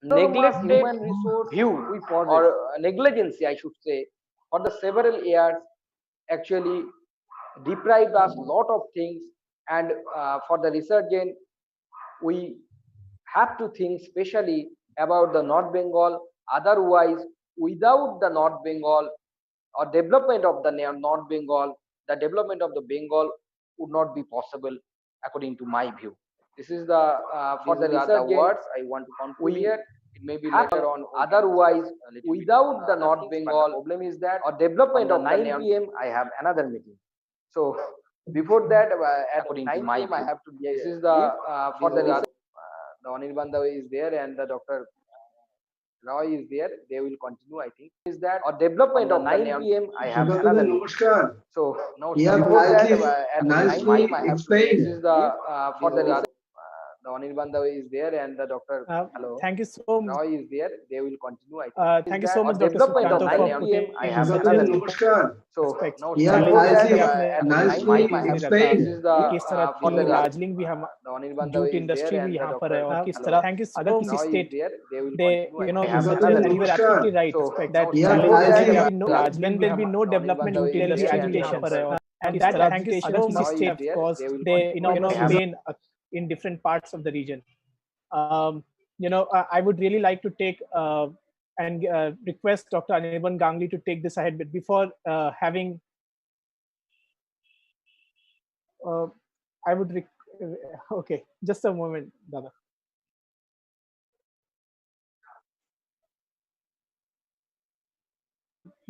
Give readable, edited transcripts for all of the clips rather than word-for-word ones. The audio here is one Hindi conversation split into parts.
neglected human resource view we possess. or negligence, I should say, for the several years actually deprived us lot of things. And for the resurgent, we have to think specially about the North Bengal. Otherwise, without the North Bengal or development of the North Bengal, the development of the Bengal would not be possible, according to my view. This is the for These the are the resurgent. words I want to conclude We here. It may be have later on we can otherwise discuss a little bit without the other North things, but the Bengal problem is that or on development the of the 9 p.m. I have another meeting. So before that, at according to my 9 p.m. I view. have to This is the leave. for These the are research. the Anirbandha is there and the Dr. Roy is there. They will continue, I think. Is that Or on development the of the 9 p.m. I have Sukhanto another ji, meeting. namaskar. So now You have before that, at according to 9 my nicely p.m. I view. have to This explained. is the leave. for the These are research. the Anirbandha is there and the Dr. Hello. Thank you so much. Roy is there. They will continue, I think. Thank Is you so that or much, Dr. development on the of Sukanto, the 9 for 9 p.m. putting I have such Sukhanto an ji, another important meeting. namaskar. So aspects. now You have before Challenges that, भी nicely आपने at बहुत 9 nicely p.m. अच्छे I से have दे to रखा leave. explained. This is the कि किस तरह for the थी दार्जिलिंग भी हम the Anirbandha jute is there industry भी and the यहाँ पर है Dr. और किस Hello. तरह थैंक यू Dr. अगर किसी Roy is state there. They will they continue. I think. you Sukhanto said ji, that you were namaskar. absolutely right So now that You have challenges before भी that, nicely no Darjeeling will be no the development Anirbandha until is the there and the agitation Dr. and that Hello. agitation Dr. obviously Roy is have there. caused They will the continue. I have pain in different parts of the region. I would really like to take and request Dr. Anirban Gangli to take this ahead. But before having, I would, okay, just a moment, Dada.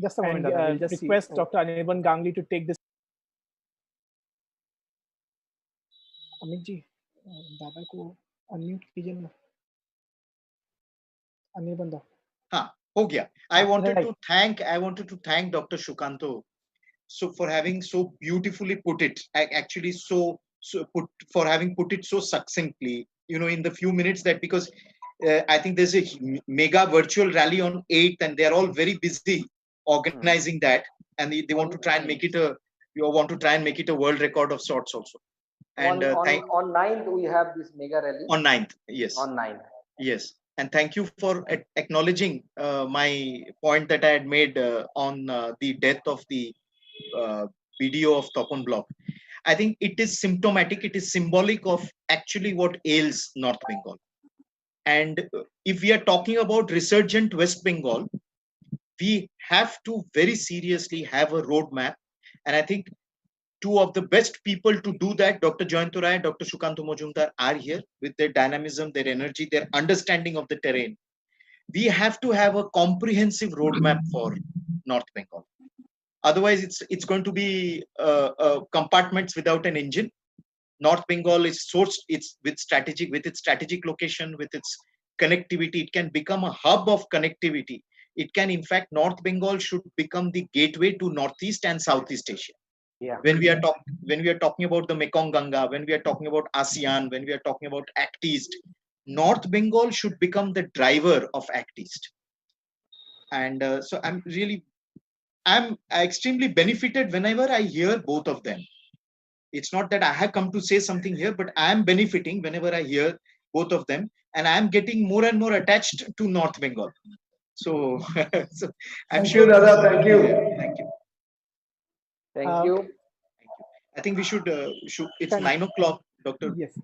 Just a moment, And Dada. just see. Request Dr. Anirban Gangli to take this. Amit ji दादा को अनम्यूट कीजिए ना अनिर्बन दा हाँ हो गया. I हाँ wanted right to thank Dr. Sukanto so for having so beautifully put it, actually for having put it so succinctly, in the few minutes that, because I think there's a mega virtual rally on 8th and they're all very busy organizing that, and they want to try and make it a world record of sorts also. And on 9th we have this mega rally. on 9th, yes. On 9th. Yes, and thank you for acknowledging my point that I had made on the death of the uh, BDO of Topon Block. I think it is symptomatic, it is symbolic of actually what ails North Bengal. And if we are talking about resurgent West Bengal, we have to very seriously have a roadmap. And I think two of the best people to do that, Dr. Jayanto Rai and Dr. Sukanto Majumdar, are here with their dynamism, their energy, their understanding of the terrain. We have to have a comprehensive roadmap for North Bengal. Otherwise, it's going to be compartments without an engine. North Bengal is sourced. It's with its strategic location, with its connectivity. It can become a hub of connectivity. It can, in fact, North Bengal should become the gateway to Northeast and Southeast Asia. Yeah. When we are talking about the Mekong Ganga, when we are talking about ASEAN, when we are talking about Act East, North Bengal should become the driver of Act East. And so I'm extremely benefited whenever I hear both of them. It's not that I have come to say something here, but I am benefiting whenever I hear both of them, and I am getting more and more attached to North Bengal. So, so I'm Thank sure you, Dada. Thank you. Thank you. Thank you. Thank you. I think we should. It's Can- 9 o'clock, Doctor. yes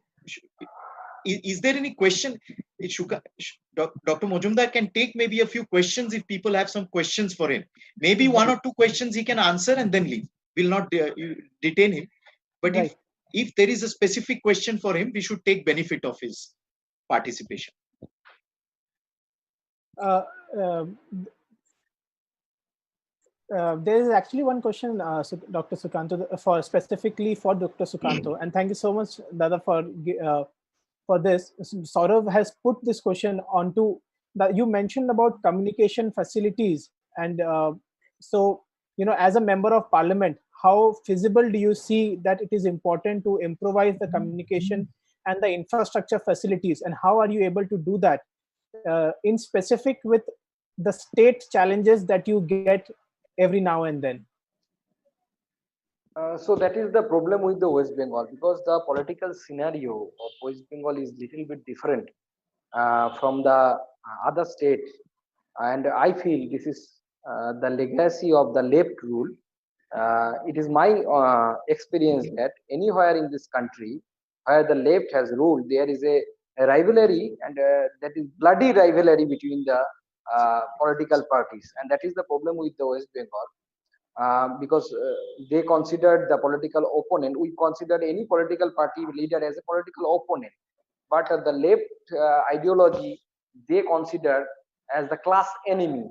Is there any question? Dr. Mojumdar can take maybe a few questions if people have some questions for him. Maybe one or two questions he can answer and then leave. We'll not detain him. But right. if there is a specific question for him, we should take benefit of his participation. uh, uh, there is actually one question, Dr. Sukanto, for specifically for Dr. Sukanto, and thank you so much, Dada, for this. Saurav has put this question onto that you mentioned about communication facilities, and so as a member of Parliament, how feasible do you see that it is important to improvise the communication and the infrastructure facilities, and how are you able to do that in specific with the state challenges that you get every now and then? So that is the problem with the West Bengal, because the political scenario of West Bengal is little bit different from the other states, and I feel this is the legacy of the left rule. It is my experience that anywhere in this country where the left has ruled, there is a rivalry, and that is bloody rivalry between the political parties, and that is the problem with the West Bengal. Because they considered the political opponent. We consider any political party leader as a political opponent, but the left ideology they consider as the class enemy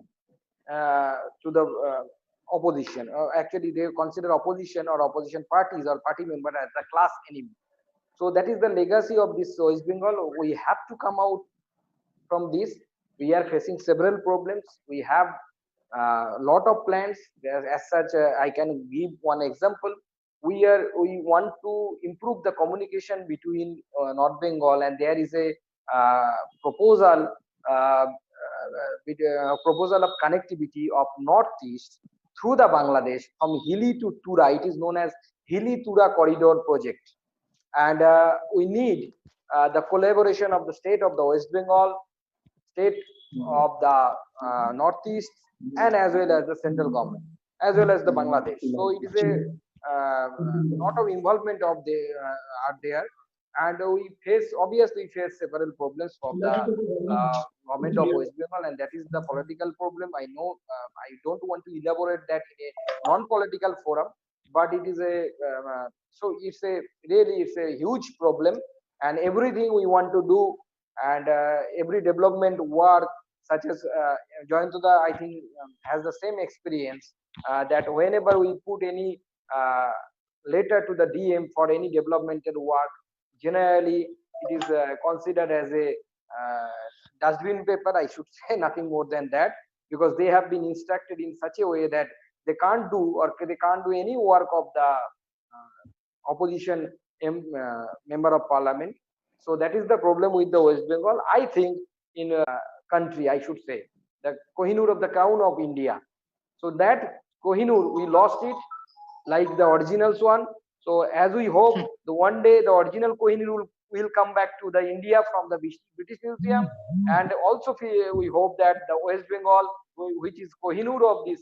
to the opposition. Actually, they consider opposition or opposition parties or party member as the class enemy. So that is the legacy of this West Bengal. We have to come out from this. We are facing several problems. We have a lot of plans. As such, I can give one example. We want to improve the communication between North Bengal, and there is a proposal proposal of connectivity of Northeast through the Bangladesh from Hili to Tura. It is known as Hili Tura Corridor Project, and we need the collaboration of the state of the West Bengal, state of the Northeast, and as well as the central government, as well as the Bangladesh. So it is a lot of involvement of the are there, and we obviously face several problems from the government of West Bengal, and that is the political problem. I know I don't want to elaborate that in a non-political forum, but it is a so it's a really it's a huge problem, and everything we want to do, and every development work such as Joyantuda, I think has the same experience that whenever we put any letter to the DM for any developmental work, generally it is considered as a dustbin paper. I should say nothing more than that, because they have been instructed in such a way that they can't do any work of the opposition member of parliament. So that is the problem with the West Bengal. I think in a country, I should say, the Kohinoor of the crown of India. So that Kohinoor, we lost it like the originals one. So as we hope, the one day the original Kohinoor will come back to the India from the British Museum, and also we hope that the West Bengal, which is Kohinoor of this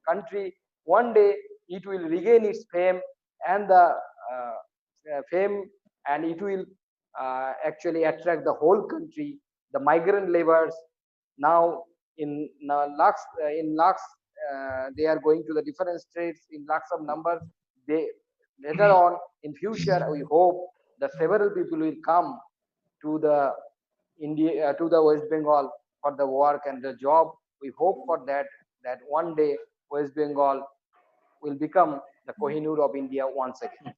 country, one day it will regain its fame and the fame, and it will actually attract the whole country, the migrant laborers. Now in lakhs, they are going to the different states in lakhs of numbers. They later on in future, we hope that several people will come to the India to the West Bengal for the work and the job. We hope for that one day West Bengal will become the Kohinoor of India once again.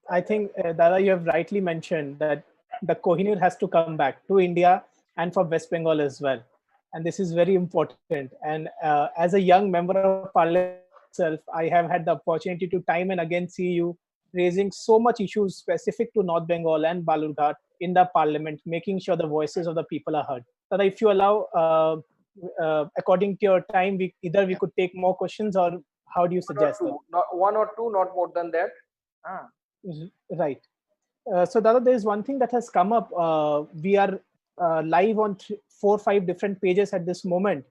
I think, Dada, you have rightly mentioned that the Kohinoor has to come back to India and for West Bengal as well. And this is very important. And as a young member of parliament itself, I have had the opportunity to time and again see you raising so much issues specific to North Bengal and Balurghat in the parliament, making sure the voices of the people are heard. Dada, if you allow, according to your time, either we could take more questions, or how do you suggest? One or two, not more than that. Right. So Dada, there is one thing that has come up. We are live on 4 or 5 different pages at this moment.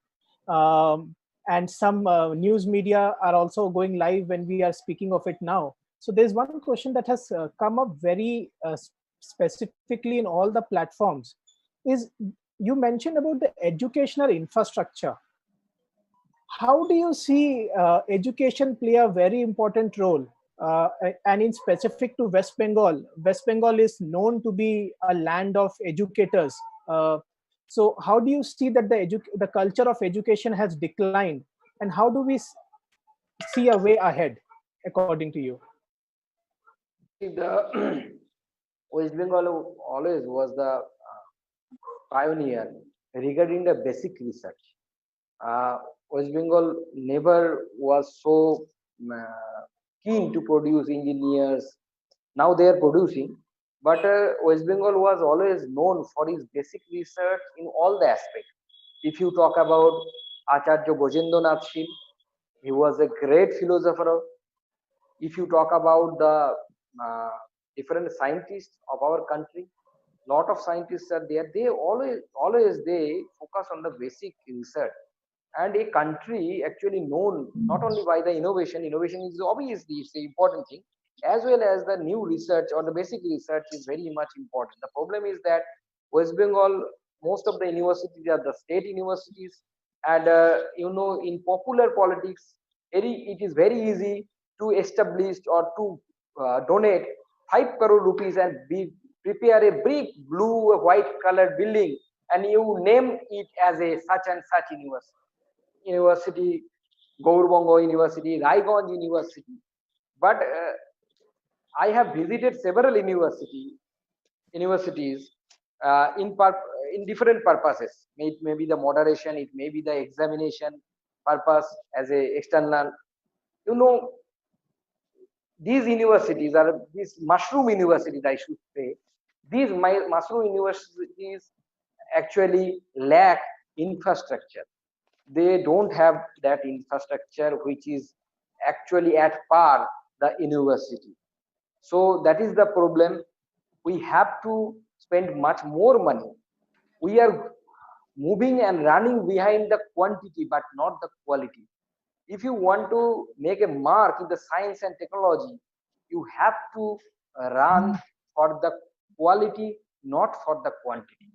And some news media are also going live when we are speaking of it now. So there's one question that has come up very specifically in all the platforms. Is you mentioned about the educational infrastructure. How do you see education play a very important role? And in specific to West Bengal is known to be a land of educators. So how do you see that the culture of education has declined, and how do we see a way ahead, according to you? The West Bengal always was the pioneer regarding the basic research. West Bengal never was so keen to produce engineers. Now they are producing, but West Bengal was always known for its basic research in all the aspects. If you talk about Acharya Gojendranath Shil, he was a great philosopher. If you talk about the different scientists of our country, lot of scientists are there. They always they focus on the basic research. And a country actually known not only by the innovation is obviously it's an important thing, as well as the new research or the basic research is very much important. The problem is that West Bengal, most of the universities are the state universities, and in popular politics, it is very easy to establish or to donate 5 crore rupees and prepare a big blue white colored building, and you name it as a such and such university, Gaurbango University, Raiganj University. But I have visited several universities in different purposes. It may be the moderation, it may be the examination purpose as a external. These universities are these mushroom universities, I should say. These mushroom universities actually lack infrastructure. They don't have that infrastructure which is actually at par the university. So that is the problem. We have to spend much more money. We are moving and running behind the quantity but not the quality. If you want to make a mark in the science and technology, you have to run for the quality, not for the quantity.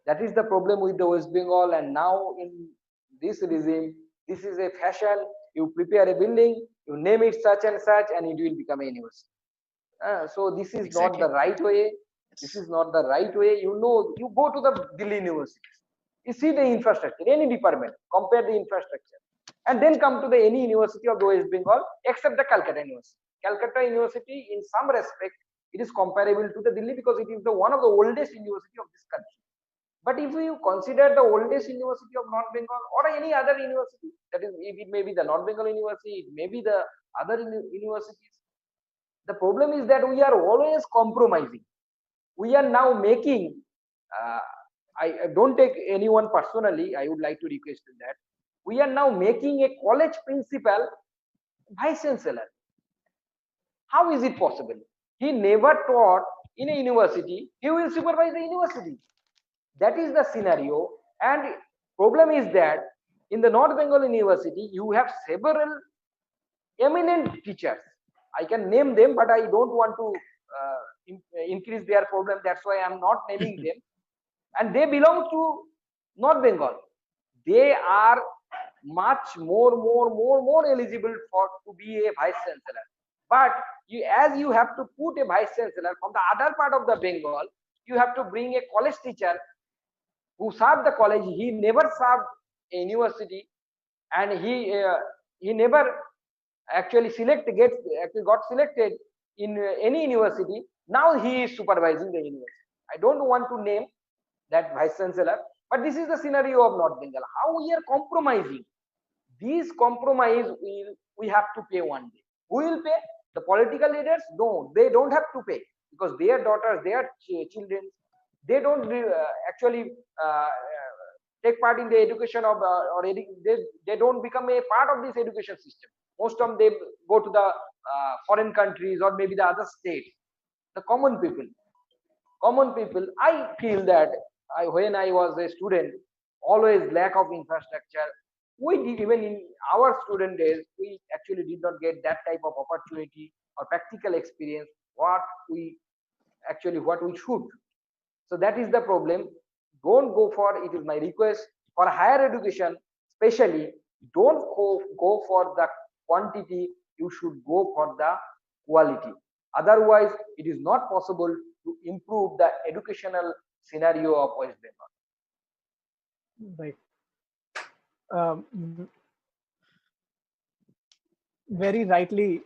That is the problem with the West Bengal. And now in this regime, this is a fashion. You prepare a building, you name it such and such, and it will become a university. So this is not the right way. This is not the right way. You go to the Delhi universities, you see the infrastructure, any department, compare the infrastructure, and then come to the any university of the West Bengal except the Calcutta University. Calcutta University, in some respect, it is comparable to the Delhi because it is the one of the oldest university of this country. But if you consider the oldest university of North Bengal or any other university, that is, if it may be the North Bengal University, it may be the other universities, the problem is that we are always compromising. We are now making, I don't take anyone personally, I would like to request that. We are now making a college principal vice chancellor. How is it possible? He never taught in a university, he will supervise the university. That is the scenario. And problem is that in the North Bengal University, you have several eminent teachers. I can name them, but I don't want to increase their problem. That's why I'm not naming them. And they belong to North Bengal. They are much more eligible to be a vice chancellor. But as you have to put a vice chancellor from the other part of the Bengal, you have to bring a college teacher who served the college. He never served a university, and he never actually got selected in any university. Now he is supervising the university. I don't want to name that vice chancellor, but this is the scenario of North Bengal. How we are compromising. These compromise we have to pay one day. Who will pay? The political leaders? No, they don't have to pay because their daughters, their children, they don't actually take part in the education of they don't become a part of this education system. Most of them, they go to the foreign countries or maybe the other states. The common people, I feel that when I was a student, always lack of infrastructure. We did, even in our student days, we actually did not get that type of opportunity or practical experience what we should. So that is the problem. Don't go for, it is my request for higher education, especially don't go for the quantity, you should go for the quality. Otherwise, it is not possible to improve the educational scenario of West Bengal. Right. Very rightly,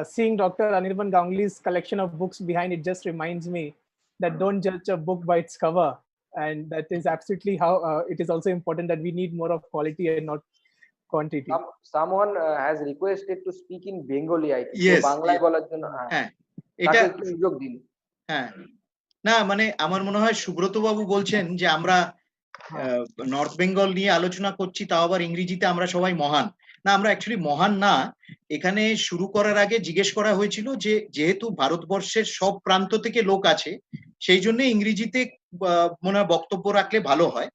seeing Dr. Anirban Ganguly's collection of books behind it just reminds me that don't judge a book by its cover, and that is absolutely how it is also important that we need more of quality and not quantity. Someone has requested to speak in Bengali, I think. Yes. বাংলায় বলার জন্য এটা সুযোগ দিন। হ্যাঁ, না মানে আমার মনে হয় সুব্রত বাবু বলছেন যে আমরা নর্থ বেঙ্গল নিয়ে আলোচনা করছি, তাও আবার ইংরেজিতে, আমরা সবাই মহান। না, আমরা অ্যাকচুয়ালি মহান না। এখানে শুরু করার আগে জিজ্ঞেস করা হয়েছিল যে যেহেতু ভারতবর্ষের সব প্রান্ত থেকে লোক আছে, সেই জন্য ইংরেজিতে মনে হয় বক্তব্য রাখলে ভালো হয়।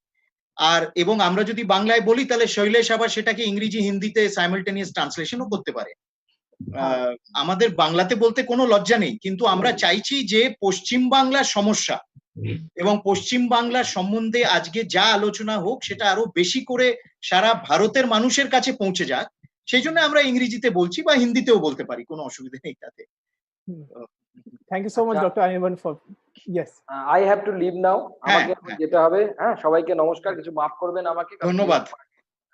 আর এবং আমরা যদি বাংলায় বলি তাহলে শৈলেশ আবার সেটাকে ইংরেজি হিন্দিতে সাইমালটেনিয়াস ট্রান্সলেশনও করতে পারে। আমাদের বাংলাতে বলতে কোনো লজ্জা নেই, কিন্তু আমরা চাইছি যে পশ্চিম বাংলার সমস্যা এবং পশ্চিম বাংলার সম্বন্ধে আজকে যা আলোচনা হোক সেটা আরো বেশি করে সারা ভারতের মানুষের কাছে পৌঁছে যাক, সেই জন্য আমরা ইংরেজিতে বলছি বা হিন্দিতেও বলতে পারি, কোনো অসুবিধা নেই তাতে। Thank you so much doctor Anirban for yes. I have to leave now, আমাকে হ্যাঁ। যেতে হবে। হ্যাঁ, সবাইকে নমস্কার, কিছু মাফ করবেন আমাকে। ধন্যবাদ।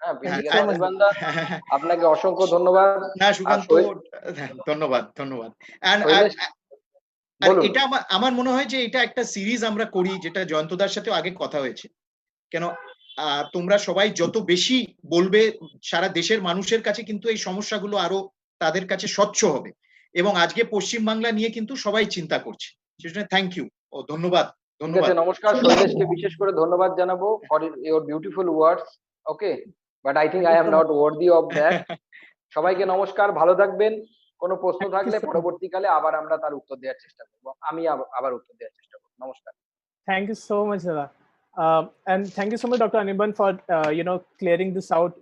হ্যাঁ, Thank you basically so much. আনির্বাণ দা, আপনাকে অসংখ্য ধন্যবাদ। না সুকান্ত, শৈল- ধন্যবাদ ধন্যবাদ। আর শৈলেশ, বলুন। এটা আমার মনে হয় যে এটা একটা সিরিজ আমরা করি, যেটা জয়ন্তদার সাথে আগে কথা হয়েছে। কেন তোমরা সবাই যত বেশি বলবে সারা দেশের মানুষের কাছে কিন্তু এই সমস্যাগুলো আরো তাদের কাছে স্বচ্ছ হবে, এবং আজকে পশ্চিম বাংলা নিয়ে কিন্তু সবাই চিন্তা করছে, সেজন্য থ্যাংক ইউ ও ধন্যবাদ। ঠিক আছে, নমস্কার। শৈলেশকে বিশেষ করে ধন্যবাদ জানাবো for your beautiful words. Okay, but I think I am not worthy of that. সবাইকে নমস্কার, ভালো থাকবেন। কোনো প্রশ্ন থাকলে পরবর্তীকালে আবার আমরা তার উত্তর দেওয়ার চেষ্টা করব। আমি আবার উত্তর দেওয়ার চেষ্টা করব। নমস্কার। Thank you so much, Dada. And thank you so much, Dr. Anirban, for clearing this out.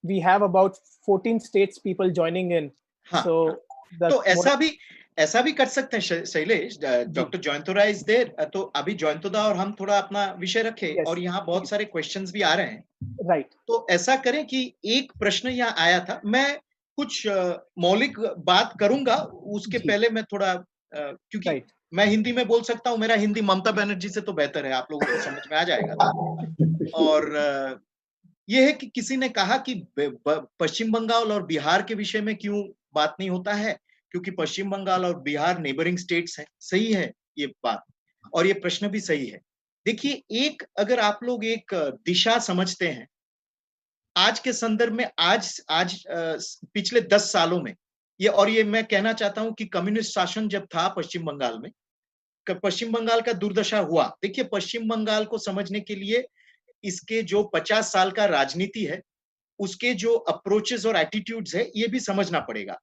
We have about 14 states people joining in. हाँ, So that's तो ऐसा भी कर सकते हैं शैलेश, डॉक्टर जयंतोरा इज देयर, तो अभी जयंतोदा और हम थोड़ा अपना विषय रखें। Yes. और यहाँ बहुत सारे क्वेश्चंस भी आ रहे हैं, right. तो ऐसा करें कि एक प्रश्न यहाँ आया था, मैं कुछ मौलिक बात करूंगा, उसके जी. पहले मैं थोड़ा क्योंकि Right. मैं हिंदी में बोल सकता हूँ, मेरा हिंदी ममता बनर्जी से तो बेहतर है, आप लोगों को समझ में आ जाएगा। और ये है कि किसी ने कहा कि पश्चिम बंगाल और बिहार के विषय में क्यों बात नहीं होता है, क्योंकि पश्चिम बंगाल और बिहार नेबरिंग स्टेट्स हैं। सही है ये बात, और ये प्रश्न भी सही है। देखिए, एक अगर आप लोग एक दिशा समझते हैं आज के संदर्भ में, आज पिछले 10 सालों में ये मैं कहना चाहता हूं कि कम्युनिस्ट शासन जब था पश्चिम बंगाल में, पश्चिम बंगाल का दुर्दशा हुआ। देखिए, पश्चिम बंगाल को समझने के लिए इसके जो 50 साल का राजनीति है, उसके जो अप्रोचेस और एटीट्यूड्स है, ये भी समझना पड़ेगा।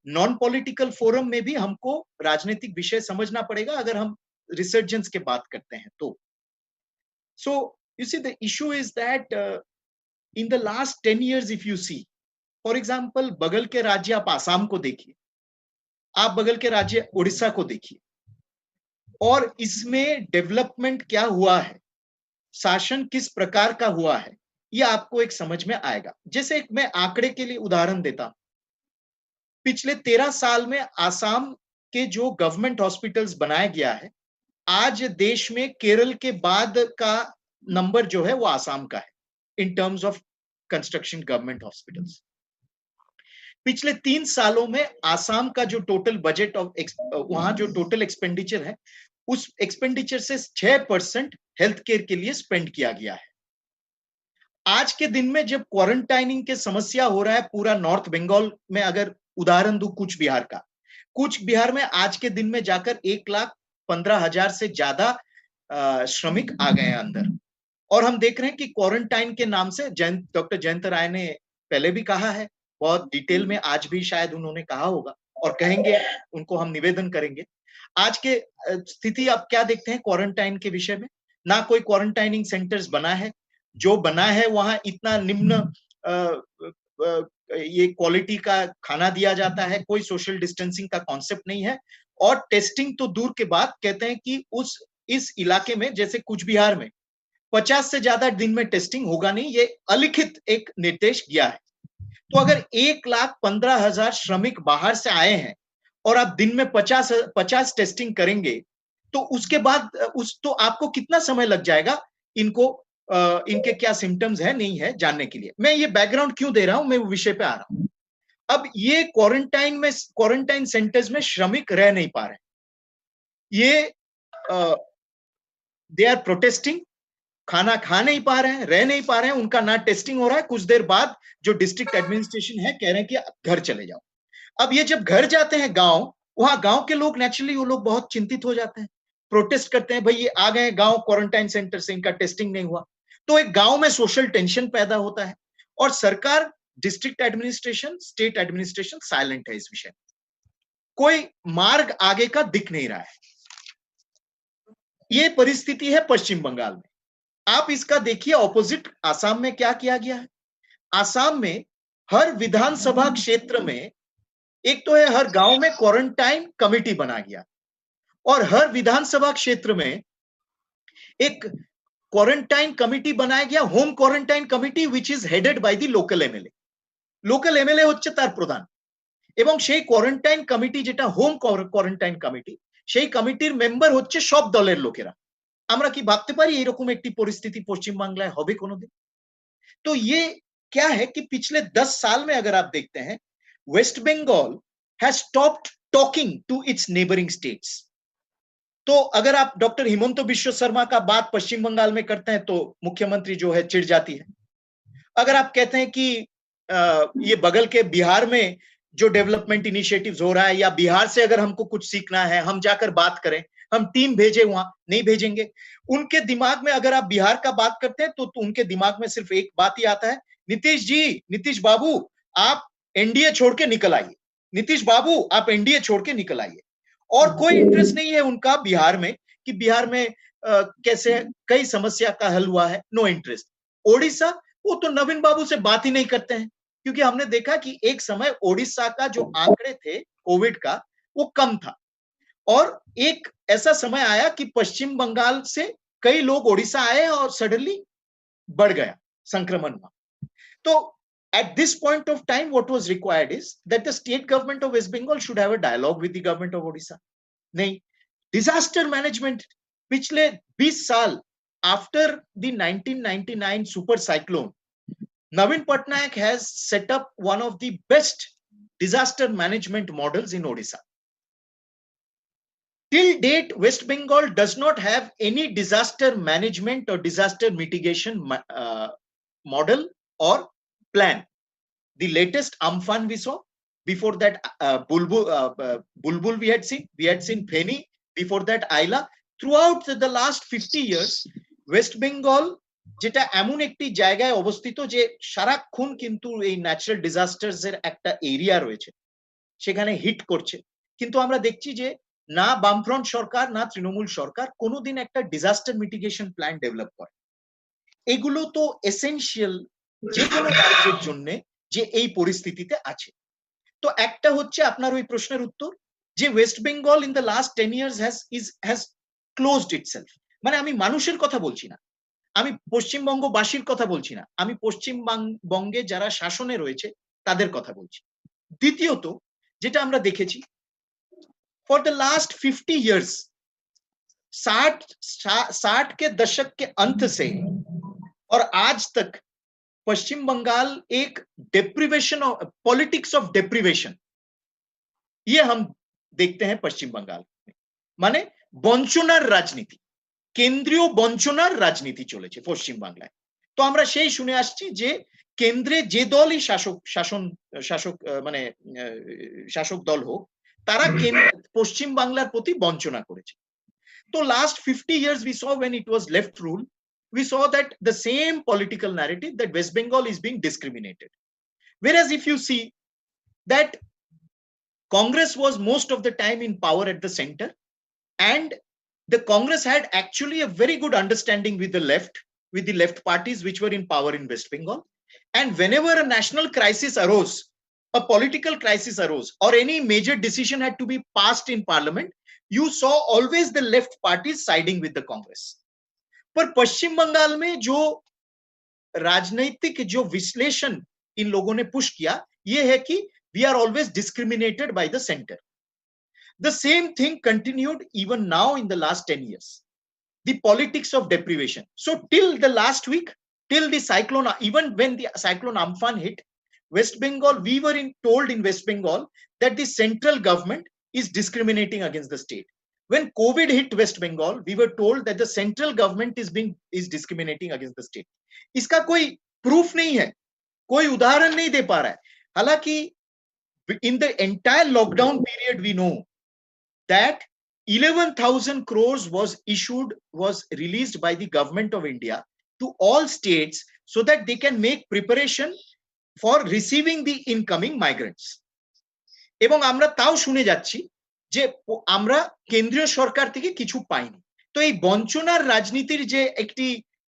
नॉन पॉलिटिकल फोरम में भी हमको राजनीतिक विषय समझना पड़ेगा अगर हम रिसर्जेंस के बात करते हैं तो। So you see the issue is that in the last 10 years if you see, for example, बगल के राज्य आप आसाम को देखिए, आप बगल के राज्य उड़ीसा को देखिए, और इसमें डेवलपमेंट क्या हुआ है, शासन किस प्रकार का हुआ है, ये आपको एक समझ में आएगा। जैसे मैं आंकड़े के लिए उदाहरण देता हूं, पिछले 13 साल में आसाम के जो गवर्नमेंट हॉस्पिटल्स बनाया गया है, आज देश में केरल के बाद का नंबर जो है वो आसाम का है in terms of construction government hospitals. पिछले 3 सालों में आसाम का जो टोटल बजट ऑफ वहां जो टोटल एक्सपेंडिचर है, उस एक्सपेंडिचर से 6% हेल्थ केयर के लिए स्पेंड किया गया है। आज के दिन में जब क्वारंटाइनिंग के समस्या हो रहा है पूरा नॉर्थ बंगाल में, अगर उदाहरण दूं कूच बिहार का, कूच बिहार में आज के दिन में जाकर 1,15,000 से ज्यादा श्रमिक आ गए हैं अंदर। और हम देख रहे हैं कि क्वारंटाइन के नाम से डॉक्टर जयंत राय ने पहले भी कहा है, बहुत डिटेल में आज भी शायद उन्होंने कहा होगा और कहेंगे, उनको हम निवेदन करेंगे। आज के स्थिति आप क्या देखते हैं क्वारंटाइन के विषय में? ना कोई क्वारंटाइनिंग सेंटर्स बना है, जो बना है वहां इतना निम्न ये क्वालिटी का खाना दिया जाता है, कोई सोशल डिस्टेंसिंग का कॉन्सेप्ट नहीं है, और टेस्टिंग तो दूर के बाद कहते हैं कि इस इलाके में जैसे कूच बिहार में 50 से ज्यादा दिन में टेस्टिंग होगा नहीं, ये अलिखित एक निर्देश दिया है। तो अगर 1,15,000 श्रमिक बाहर से आए हैं और आप दिन में 50 टेस्टिंग करेंगे, तो उसके बाद तो आपको कितना समय लग जाएगा इनको इनके क्या सिम्टम्स है नहीं है जानने के लिए। मैं ये बैकग्राउंड क्यों दे रहा हूं, मैं विषय पे आ रहा हूं। अब ये क्वारंटाइन सेंटर्स में श्रमिक रह नहीं पा रहे, ये दे आर प्रोटेस्टिंग, खाना खा नहीं पा रहे हैं, रह नहीं पा रहे हैं, उनका ना टेस्टिंग हो रहा है। कुछ देर बाद जो डिस्ट्रिक्ट एडमिनिस्ट्रेशन है कह रहे हैं कि घर चले जाओ। अब ये जब घर जाते हैं गांव, वहां गांव के लोग नेचुरली वो लोग बहुत चिंतित हो जाते हैं, प्रोटेस्ट करते हैं, भाई ये आ गए गांव क्वारंटाइन सेंटर से, इनका टेस्टिंग नहीं हुआ। तो एक गांव में सोशल टेंशन पैदा होता है, और सरकार, district administration, state administration silent है इस विषय में। कोई मार्ग आगे का दिख नहीं रहा है। ये परिस्थिति है पश्चिम बंगाल में। आप इसका देखिए ऑपोजिट आसाम में क्या किया गया है। आसाम में हर विधानसभा क्षेत्र में एक तो है हर गांव में क्वारंटाइन कमेटी बना गया, और हर विधानसभा क्षेत्र में एक क्वारंटाइन कमिटी बनाया गया, home quarantine committee, which is headed by the local MLA. Local MLA হচ্ছে তার প্রধান, এবং সেই কোয়ারেন্টাইন কমিটি যেটা হোম কোয়ারেন্টাইন কমিটি, সেই কমিটির মেম্বার হচ্ছে সব দলের লোকেরা। আমরা কি ভাবতে পারি এরকম একটি পরিস্থিতি পশ্চিম বাংলায় হবে কোনোদিন? तो ये क्या है कि पिछले 10 साल में अगर आप देखते हैं, West Bengal has stopped talking to its neighbouring states. तो अगर आप डॉक्टर हिमंत बिश्व शर्मा का बात पश्चिम बंगाल में करते हैं तो मुख्यमंत्री जो है चिढ़ जाती है। अगर आप कहते हैं कि ये बगल के बिहार में जो डेवलपमेंट इनिशिएटिव्स हो रहा है, या बिहार से अगर हमको कुछ सीखना है, हम जाकर बात करें, हम टीम भेजे, वहां नहीं भेजेंगे। उनके दिमाग में अगर आप बिहार का बात करते हैं तो उनके दिमाग में सिर्फ एक बात ही आता है, नीतीश जी, नीतीश बाबू आप एनडीए छोड़ के निकल आइए, नीतीश बाबू आप एनडीए छोड़ के निकल आइए। और कोई इंटरेस्ट नहीं है उनका बिहार में कि बिहार में कैसे कई समस्या का हल हुआ है, नो इंटरेस्ट। ओडिशा, वो तो नवीन बाबू से बात ही नहीं करते हैं, क्योंकि हमने देखा कि एक समय ओडिशा का जो आंकड़े थे कोविड का वो कम था, और एक ऐसा समय आया कि पश्चिम बंगाल से कई लोग ओडिशा आए और सडनली बढ़ गया संक्रमण वहां। तो at this point of time what was required is that the state government of West Bengal should have a dialogue with the government of Odisha. नहीं, disaster management पिछले 20 साल after the 1999 super cyclone, Navin Patnaik has set up one of the best disaster management models in Odisha. Till date, West Bengal does not have any disaster management or disaster mitigation model or plan. The latest Amphan we saw, before that Bulbul we had seen Feni, before that Aila. Throughout the last 50 years, West Bengal যেটা এমন একটি জায়গায় অবস্থিত যে সারাক্ষণ কিন্তু এই ন্যাচারাল ডিজাস্টার্স এর একটা এরিয়া রয়েছে, সেখানে হিট করছে। কিন্তু আমরা দেখছি যে না বামফ্রন্ট সরকার না তৃণমূল সরকার কোনোদিন একটা ডিজাস্টার মিটিগেশন প্ল্যান ডেভেলপ করে। এগুলো তো এসেনশিয়াল যে কোনো রাজ্যের জন্য যে এই পরিস্থিতিতে আছে। তো একটা হচ্ছে আপনার ওই প্রশ্নের উত্তর যে West Bengal in the last 10 years has closed itself। মানে আমি মানুষের কথা বলছি না, আমি পশ্চিমবঙ্গবাসীর কথা বলছি না, আমি পশ্চিমবঙ্গে যারা শাসনে রয়েছে তাদের কথা বলছি। দ্বিতীয়ত যেটা আমরা দেখেছি फॉर द लास्ट 50 years, 60 के दशक के अंत से और आज तक पश्चिम बंगाल एक deprivation of politics of deprivation ये हम देखते हैं पश्चिम बंगाल में। माने বঞ্চনার রাজনীতি, কেন্দ্রীয় বঞ্চনার রাজনীতি চলেছে পশ্চিম বাংলায়। তো আমরা সেই শুনে আসছি যে কেন্দ্রে যে দলই শাসক দল হোক তারা পশ্চিম বাংলার প্রতি বঞ্চনা করেছে। তো last 50 years we saw when it was left rule, we saw that the same political narrative that West Bengal is being discriminated. Whereas if you see that Congress was most of the time in power at the center, and the Congress had actually a very good understanding with the left parties which were in power in West Bengal, and whenever a national crisis arose, a political crisis arose, or any major decision had to be passed in parliament, you saw always the left parties siding with the Congress. पर पश्चिम बंगाल में जो राजनीतिक जो विश्लेषण इन लोगों ने पुश किया ये है कि we are always discriminated by the center. The same thing continued even now in the last 10 years. The politics of deprivation. So till the last week, till the cyclone, even when the cyclone Amphan hit West Bengal, we were told in West Bengal that the central government is discriminating against the state. When COVID hit West Bengal, we were told that the central government is discriminating against the state. इसका कोई proof नहीं है, कोई उदाहरण नहीं दे पा रहा है। हालांकि in the entire lockdown period we know that 11,000 crores was released by the government of India to all states so that they can make preparation for receiving the incoming migrants. এবং আমরা তাও শুনে যাচ্ছি যে আমরা কেন্দ্রীয় সরকার থেকে কিছু পাইনি। তো এই বঞ্চনার রাজনীতির যে একটি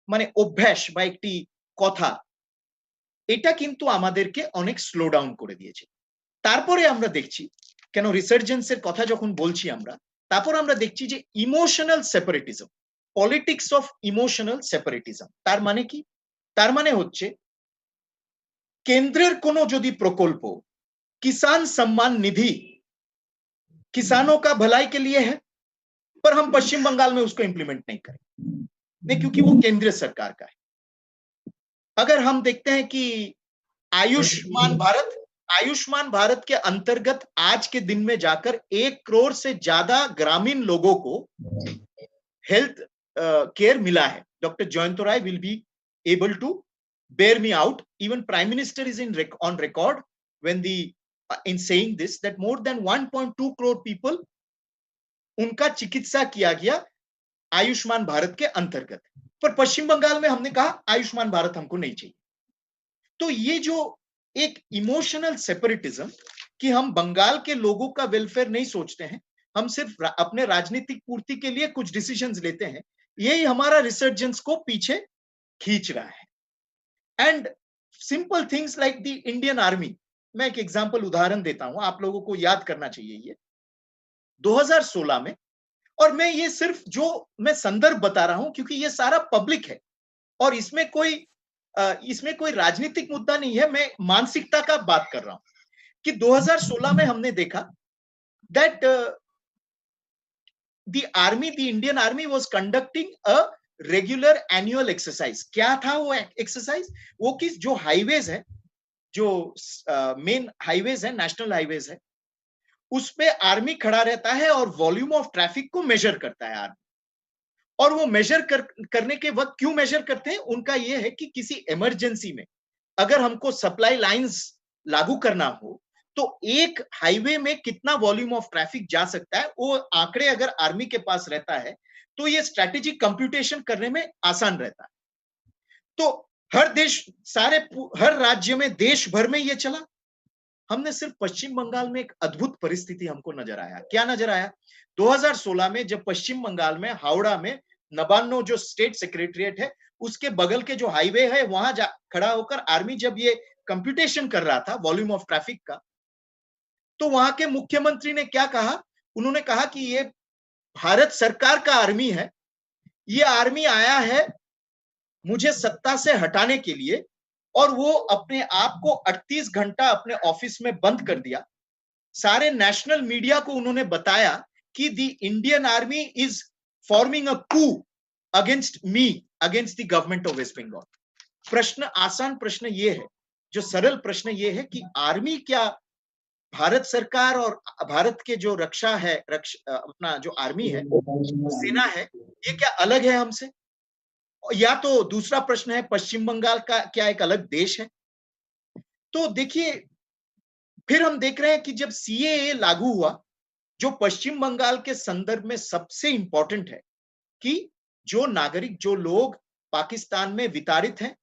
মানে অভ্যাস বা একটি কথা, এটা কিন্তু আমাদেরকে অনেক স্লো ডাউন করে দিয়েছে। তারপরে আমরা দেখছি, কেন রিসার্জেন্সের কথা যখন বলছি আমরা, তারপর আমরা দেখছি যে ইমোশনাল সেপারেটিজম, পলিটিক্স অফ ইমোশনাল সেপারেটিজম। তার মানে কি? তার মানে হচ্ছে केंद्र कोनो यदि प्रकल्प किसान सम्मान निधि किसानों का भलाई के लिए है, पर हम पश्चिम बंगाल में उसको इंप्लीमेंट नहीं करें, नहीं, क्योंकि वो केंद्र सरकार का है। अगर हम देखते हैं कि आयुष्मान भारत के अंतर्गत आज के दिन में जाकर 1 करोड़ से ज्यादा ग्रामीण लोगों को हेल्थ केयर मिला है। Doctor Jayant Rai will be able to bear me out. Even Prime Minister is on record when in saying this, that more than 1.2 crore people उनका चिकित्सा किया गया आयुष्मान भारत के अंतर्गत। पर पश्चिम बंगाल में हमने कहा आयुष्मान भारत हमको नहीं चाहिए। तो ये जो एक इमोशनल सेपरेटिज्म कि हम बंगाल के लोगों का वेलफेयर नहीं सोचते हैं, हम सिर्फ अपने राजनीतिक पूर्ति के लिए कुछ डिसीजंस लेते हैं, यही हमारा रिसर्जेंस को पीछे खींच रहा है। And simple things like the Indian army, मैं एक एग्जांपल उदाहरण देता हूं, आप लोगों को याद करना चाहिए ये 2016 में, और मैं ये सिर्फ जो मैं संदर्भ बता रहा हूं क्योंकि ये सारा पब्लिक है और इसमें कोई राजनीतिक मुद्दा नहीं है, मैं मानसिकता का बात कर रहा हूं कि 2016 में हमने देखा that the Indian army was conducting a regular annual exercise. क्या था वो एक्सरसाइज? वो कि जो हाईवेज है, जो मेन हाईवेज है, नेशनल हाईवेज है, उस पे आर्मी खड़ा रहता है और वॉल्यूम ऑफ ट्रैफिक को मेजर करता है आर्मी। और वो मेजर करने के वक्त क्यों मेजर करते हैं? उनका ये है कि किसी इमरजेंसी में अगर हमको सप्लाई लाइंस लागू करना हो तो एक हाईवे में कितना वॉल्यूम ऑफ ट्रैफिक जा सकता है, वो आंकड़े अगर आर्मी के पास रहता है तो ये स्ट्रैटेजिक कंप्यूटेशन करने में आसान रहता है। तो हर राज्य में, देश भर में ये चला। हमने सिर्फ पश्चिम बंगाल में एक अद्भुत परिस्थिति हमको नजर आया। क्या नजर आया? 2016 में जब पश्चिम बंगाल में हावड़ा में नबान्नो जो स्टेट सेक्रेटरिएट है, उसके बगल के जो हाईवे है, वहां खड़ा होकर आर्मी जब ये कंप्यूटेशन कर रहा था वॉल्यूम ऑफ ट्रैफिक का, तो वहां के मुख्यमंत्री ने क्या कहा? उन्होंने कहा कि ये भारत सरकार का आर्मी है, ये आर्मी आया है मुझे सत्ता से हटाने के लिए, और वो अपने आप को 38 घंटा अपने ऑफिस में बंद कर दिया। सारे नेशनल मीडिया को उन्होंने बताया कि the Indian army is forming a coup against me, against the government of West Bengal. प्रश्न, आसान प्रश्न ये है, जो सरल प्रश्न ये है कि आर्मी क्या भारत सरकार और भारत के जो रक्षा है, अपना जो आर्मी है, सेना है, ये क्या अलग है हमसे? या तो दूसरा प्रश्न है, पश्चिम बंगाल का क्या एक अलग देश है? तो देखिए, फिर हम देख रहे हैं कि जब सीएए लागू हुआ, जो पश्चिम बंगाल के संदर्भ में सबसे इंपॉर्टेंट है कि जो नागरिक, जो लोग पाकिस्तान में विताड़ित हैं,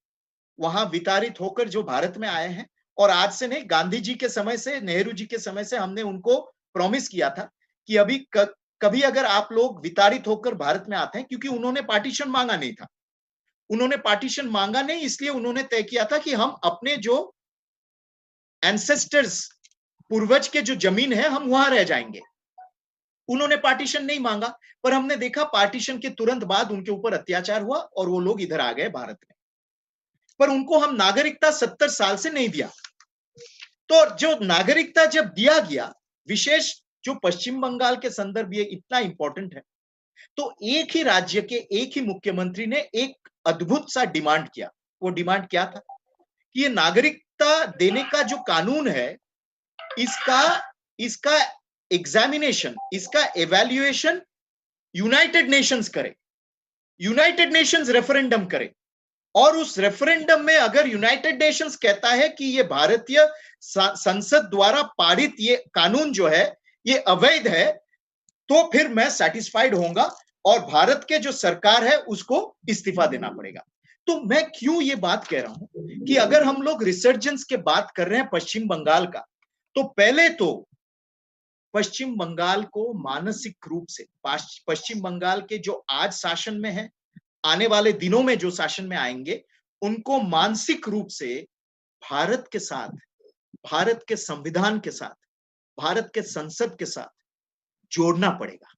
वहां विताड़ित होकर जो भारत में आए हैं, और आज से नहीं, गांधी जी के समय से, नेहरू जी के समय से हमने उनको प्रॉमिस किया था कि अभी कभी अगर आप लोग विताड़ित होकर भारत में आते हैं, क्योंकि उन्होंने पार्टीशन मांगा नहीं था, उन्होंने पार्टीशन मांगा नहीं, इसलिए उन्होंने तय किया था कि हम अपने जो एंसेस्टर्स, पूर्वज के जो जमीन है, हम वहां रह जाएंगे। उन्होंने पार्टीशन नहीं मांगा, पर हमने देखा पार्टीशन के तुरंत बाद उनके ऊपर अत्याचार हुआ और वो लोग इधर आ गए भारत में। पर उनको हम नागरिकता 70 साल से नहीं दिया। तो जो नागरिकता जब दिया गया, विशेष जो पश्चिम बंगाल के संदर्भ ये इतना इंपॉर्टेंट है, तो एक ही राज्य के एक ही मुख्यमंत्री ने एक अद्भुत सा डिमांड किया। वो डिमांड क्या था कि ये नागरिकता देने का जो कानून है, इसका एग्जामिनेशन, इसका एवैल्यूएशन यूनाइटेड नेशंस करे, यूनाइटेड नेशंस रेफरेंडम करे, और उस रेफरेंडम में अगर यूनाइटेड नेशंस कहता है कि ये भारतीय संसद द्वारा पारित ये कानून जो है ये अवैध है, तो फिर मैं सैटिस्फाइड होऊंगा और भारत के जो सरकार है उसको इस्तीफा देना पड़ेगा। तो मैं क्यों ये बात कह रहा हूं कि अगर हम लोग रिसर्जेंस के बात कर रहे हैं पश्चिम बंगाल का, तो पहले तो पश्चिम बंगाल को मानसिक रूप से, पश्चिम बंगाल के जो आज शासन में है, आने वाले दिनों में जो शासन में आएंगे, उनको मानसिक रूप से भारत के साथ, भारत के संविधान के साथ, भारत के संसद के साथ जोड़ना पड़ेगा।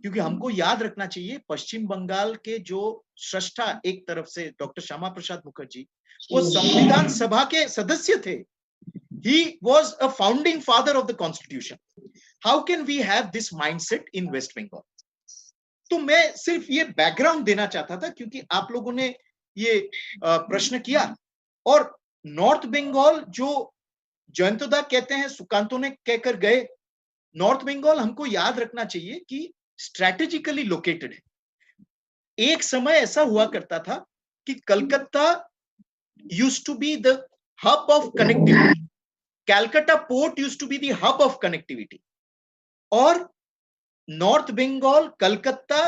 क्योंकि हमको याद रखना चाहिए, पश्चिम बंगाल के जो सृष्टा एक तरफ से डॉक्टर श्यामा प्रसाद मुखर्जी, वो संविधान सभा के सदस्य थे। He was a founding father of the constitution. How can we have this mindset in West Bengal? तो मैं सिर्फ ये बैकग्राउंड देना चाहता था, क्योंकि आप लोगों ने ये प्रश्न किया। और नॉर्थ बंगाल जो जयंतदा कहते हैं, सुकांतो ने कहकर गए, नॉर्थ बंगाल हमको याद रखना चाहिए कि स्ट्रैटेजिकली लोकेटेड है। एक समय ऐसा हुआ करता था कि Calcutta used to be the hub of connectivity, Calcutta port used to be the hub of connectivity, और North Bengal, Calcutta,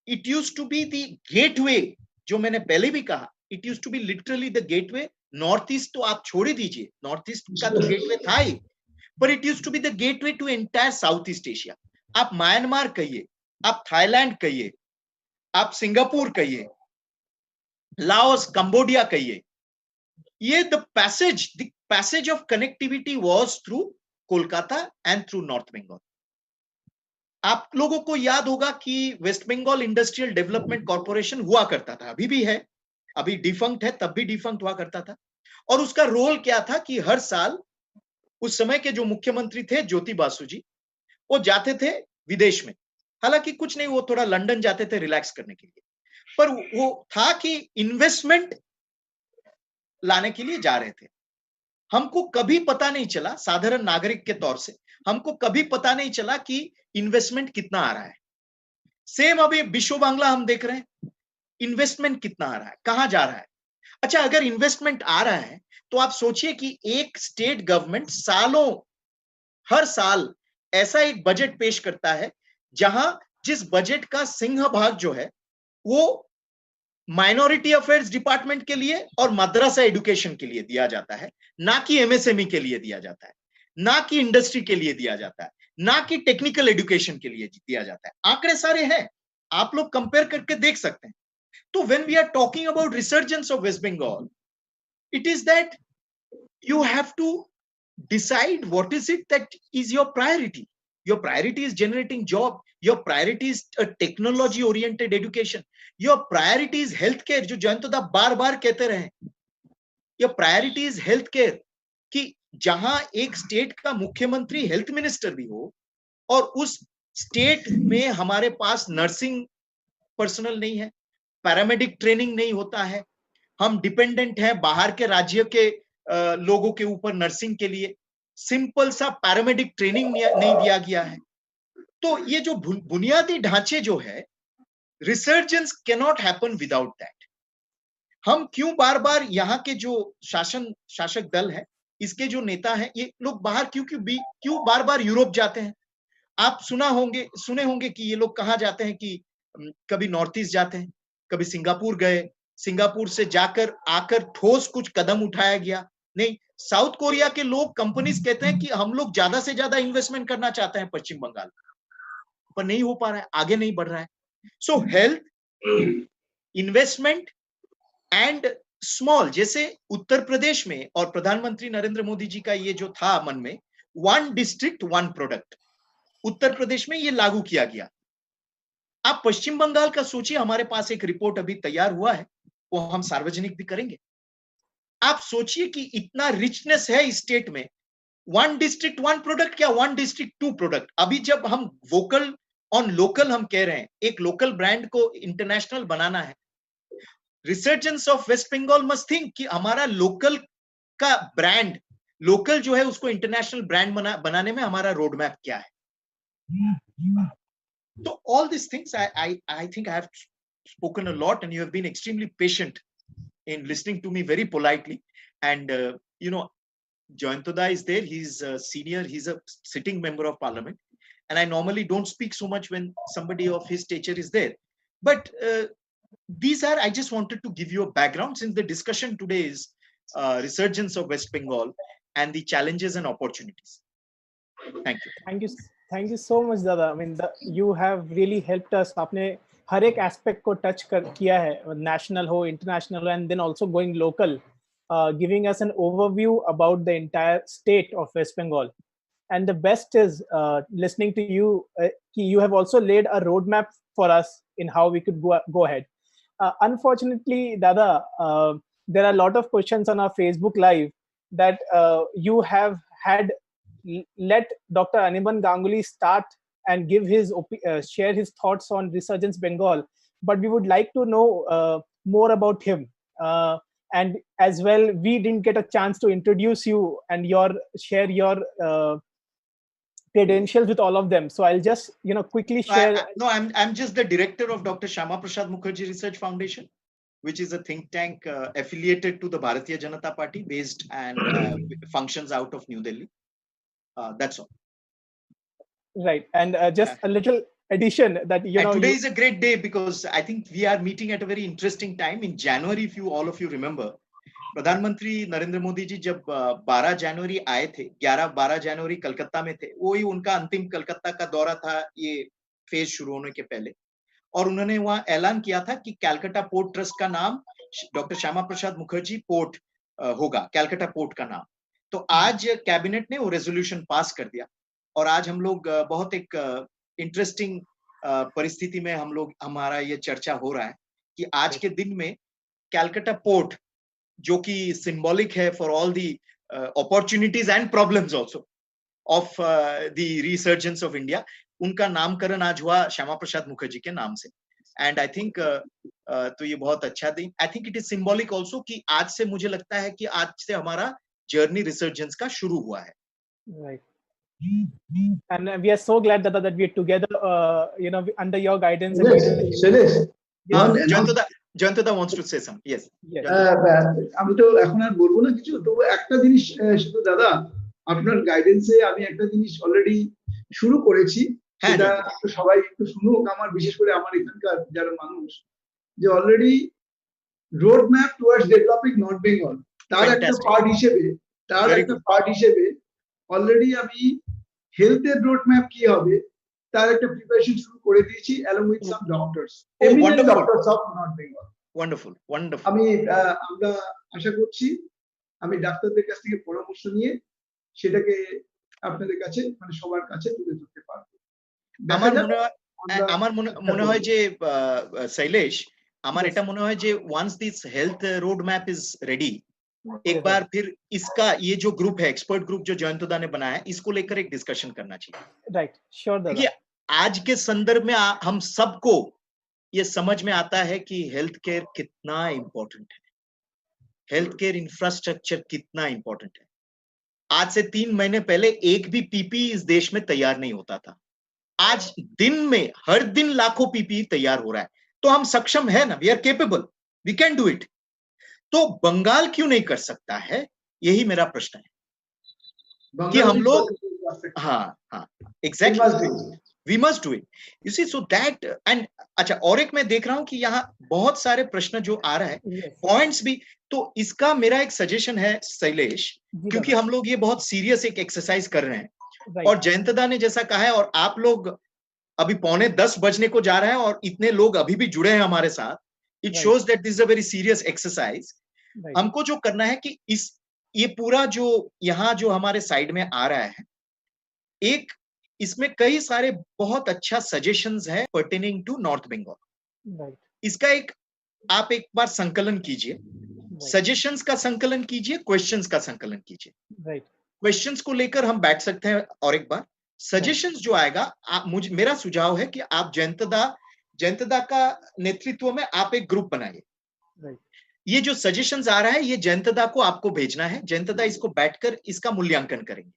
it used to be the gateway, जो मैंने पहले भी कहा, it used to be literally the gateway. North east तो आप छोड़ ही दीजिए, नॉर्थ ईस्ट का तो गेटवे था ही, पर it used to be the gateway to entire south east Asia. आप म्यांमार कहिए, आप थाईलैंड कहिए, आप सिंगापुर कहिए, लाओस, कंबोडिया कहिए, ये the passage of connectivity was through Kolkata and through North Bengal. आप लोगों को याद होगा कि West Bengal industrial development corporation हुआ करता था, अभी भी है, अभी डिफंक्ट है, तब भी डिफंक्ट हुआ करता था। और उसका रोल क्या था कि हर साल उस समय के जो मुख्यमंत्री थे ज्योति बासु जी, वो जाते थे विदेश में। हालांकि कुछ नहीं, वो थोड़ा लंदन जाते थे रिलैक्स करने के लिए, पर वो था कि इन्वेस्टमेंट लाने के लिए जा रहे थे। हमको कभी पता नहीं चला, साधारण नागरिक के तौर से हमको कभी पता नहीं चला कि इन्वेस्टमेंट कितना आ रहा है। सेम अभी विश्व बांग्ला हम देख रहे हैं, इन्वेस्टमेंट कितना आ रहा है, कहां जा रहा है। अच्छा, अगर इन्वेस्टमेंट आ रहा है तो आप सोचिए कि एक स्टेट गवर्नमेंट सालों, हर साल ऐसा एक बजट पेश करता है जहां जिस बजट का सिंह भाग जो है वो माइनॉरिटी अफेयर्स डिपार्टमेंट के लिए और मद्रासा एजुकेशन के लिए दिया जाता है, ना कि एमएसएमई के लिए दिया जाता है, ना कि इंडस्ट्री के लिए दिया जाता है, ना कि टेक्निकल एजुकेशन के लिए दिया जाता है। आंकड़े सारे हैं, आप लोग कंपेयर करके देख सकते हैं। तो when we are talking about resurgence of West Bengal, it is that you have to decide what is it that is your priority. Your priority is generating job, your priority is a technology oriented education, your priority is healthcare, जो जयंतदा बार बार कहते रहे, your priority is healthcare, कि जहां एक स्टेट का मुख्यमंत्री हेल्थ मिनिस्टर भी हो और उस स्टेट में हमारे पास नर्सिंग पर्सनल नहीं है, पैरामेडिक ट्रेनिंग नहीं होता है, हम डिपेंडेंट हैं बाहर के राज्य के लोगों के ऊपर नर्सिंग के लिए, सिंपल सा पैरामेडिक ट्रेनिंग नहीं दिया गया है। तो ये जो बुनियादी ढांचे जो है, resurgence can not happen without that. हम क्यों बार बार यहाँ के जो शासक दल है, इसके जो नेता हैं, ये लोग बाहर क्यों बार बार यूरोप जाते हैं। आप सुने होंगे कि ये लोग कहाँ जाते हैं, कि कभी नॉर्थ ईस्ट जाते हैं, कभी सिंगापुर गए, सिंगापुर से जाकर आकर ठोस कुछ कदम उठाया गया नहीं। साउथ कोरिया के लोग, कंपनीज कहते हैं कि हम लोग ज्यादा से ज्यादा इन्वेस्टमेंट करना चाहते हैं पश्चिम बंगाल, पर नहीं हो पा रहा है, आगे नहीं बढ़ रहा है। सो हेल्थ, इन्वेस्टमेंट एंड स्मॉल, जैसे उत्तर प्रदेश में और प्रधानमंत्री नरेंद्र मोदी जी का ये जो था मन में, 1 डिस्ट्रिक्ट 1 प्रोडक्ट, उत्तर प्रदेश में ये लागू किया गया। आप पश्चिम बंगाल का सोचिए, हमारे पास एक रिपोर्ट अभी तैयार हुआ है, वो हम सार्वजनिक भी करेंगे। आप सोचिए कि इतना रिचनेस है इस स्टेट में, 1 डिस्ट्रिक्ट 1 प्रोडक्ट, क्या 1 डिस्ट्रिक्ट 2 प्रोडक्ट। अभी जब हम वोकल ऑन लोकल हम कह रहे हैं, एक लोकल ब्रांड को इंटरनेशनल बनाना है, resurgence of West Bengal must think कि हमारा लोकल का ब्रांड, लोकल जो है उसको इंटरनेशनल ब्रांड बनाने में हमारा रोड मैप क्या है। So all these things, I think I have spoken a lot, and you have been extremely patient in listening to me very politely. And Jayantoda is there. He's a senior. He's a sitting member of parliament, and I normally don't speak so much when somebody of his stature is there. But these are, I just wanted to give you a background, since the discussion today is resurgence of West Bengal and the challenges and opportunities. Thank you so much, Dada. I mean, you have really helped us. आपने हर एक एस्पेक्ट को टच किया है, national हो, international हो, and then also going local, giving us an overview about the entire state of West Bengal. And the best is listening to you. You have also laid a roadmap for us in how we could go ahead. Unfortunately, Dada, there are a lot of questions on our Facebook Live that you have had let Dr. Anirban Ganguly start and give his share his thoughts on Resurgence Bengal, but we would like to know more about him. And as well, we didn't get a chance to introduce you and share your credentials with all of them. So I'll just quickly share. I'm just the director of Dr. Shyama Prasad Mukherjee Research Foundation, which is a think tank affiliated to the Bharatiya Janata Party, based and functions out of New Delhi. That's all. Right, and just a little addition that today is a great day because I think we are meeting at a very interesting time in January. If all of you remember, प्रधानमंत्री नरेंद्र मोदी जी जब 12 जनवरी आए थे, 11-12 जनवरी कलकत्ता में थे, वही उनका अंतिम कलकत्ता का दौरा था ये फेज शुरू होने के पहले, और उन्होंने वहां ऐलान किया था कि कैलकाटा पोर्ट ट्रस्ट का नाम डॉक्टर श्यामा प्रसाद मुखर्जी पोर्ट होगा, कैलकाटा पोर्ट का नाम। तो आज कैबिनेट ने वो रेजोल्यूशन पास कर दिया और आज हम लोग बहुत एक इंटरेस्टिंग परिस्थिति में हमारा ये चर्चा हो रहा है कि आज के दिन में कैलकाटा पोर्ट, जो कि सिंबॉलिक है for all the opportunities and problems also of the resurgence of India, उनका नामकरण आज हुआ श्यामा प्रसाद मुखर्जी के नाम से। एंड आई थिंक तो ये बहुत अच्छा दिन, I think it is symbolic also कि आज से मुझे लगता है कि आज से हमारा जर्नी रिसर्जेंस का शुरू हुआ है। Right. And we are so glad that we are together, under your guidance. জয়ন্তদা wants to say something. Yes. আমি তো এখন আর বলবো না কিছু, তবু একটা জিনিস শুধু দাদা, আপনার গাইডেন্সে আমি একটা জিনিস অলরেডি শুরু করেছি, সেটা সবাই একটু শুনুক, আমার বিশেষ করে আমার এখানকার যারা মানুষ, যে already road map towards developing north Bengal, তার একটা পার্ট হিসেবে অলরেডি আমি হেলথের রোড ম্যাপ কি হবে তার একটা প্রিপারেশন শুরু করে দিয়েছি along with some doctors, eminent doctors of North Bengal. Wonderful. আমরা আশা করছি আমি ডাক্তারদের কাছ থেকে পরামর্শ নিয়ে সেটাকে আপনাদের কাছে মানে সবার কাছে তুলে ধরতে পারবো। আমার মনে হয় যে শৈলেশ, আমার এটা মনে হয় যে once this health road map is ready, एक बार फिर इसका ये जो ग्रुप है, एक्सपर्ट ग्रुप जो जयंतदा ने बनाया है, इसको लेकर एक डिस्कशन करना चाहिए। राइट, श्योर दादा। आज के संदर्भ में हम सबको ये समझ में आता है कि हेल्थ केयर कितना इंपॉर्टेंट है, हेल्थ केयर इंफ्रास्ट्रक्चर कितना इंपॉर्टेंट है। आज से 3 महीने पहले एक भी पीपीई इस देश में तैयार नहीं होता था, आज दिन में हर दिन लाखों पीपीई तैयार हो रहा है। तो हम सक्षम है ना, we are capable, we can do it. तो बंगाल क्यों नहीं कर सकता है, यही मेरा प्रश्न है कि हम लोग exactly we must do it, you see, so that and अच्छा, और एक मैं देख रहा हूं कि यहाँ बहुत सारे प्रश्न जो आ रहा है, पॉइंट्स भी, तो इसका मेरा एक सजेशन है शैलेश, क्योंकि हम लोग ये बहुत सीरियस एक एक्सरसाइज कर रहे हैं और जयंतदा ने जैसा कहा है, और आप लोग अभी 9:45 बजने को जा रहे हैं और इतने लोग अभी भी जुड़े हैं हमारे साथ, it shows that this is a very serious exercise. हमको जो करना है कि ये पूरा जो यहाँ जो हमारे साइड में आ रहा है, एक इसमें कई सारे बहुत अच्छा सजेशंस है पर्टेनिंग टू नॉर्थ बंगाल। इसका आप एक बार संकलन कीजिए, सजेशंस का संकलन कीजिए, क्वेश्चंस का संकलन कीजिए। क्वेश्चंस को लेकर हम बैठ सकते हैं और एक बार सजेशंस जो आएगा, मेरा सुझाव है कि आप जयंतदा का नेतृत्व में आप एक ग्रुप बनाइए। ये जो सजेशंस आ रहा है, ये जयंतदा को आपको भेजना है, जयंतदा इसको बैठकर इसका मूल्यांकन करेंगे,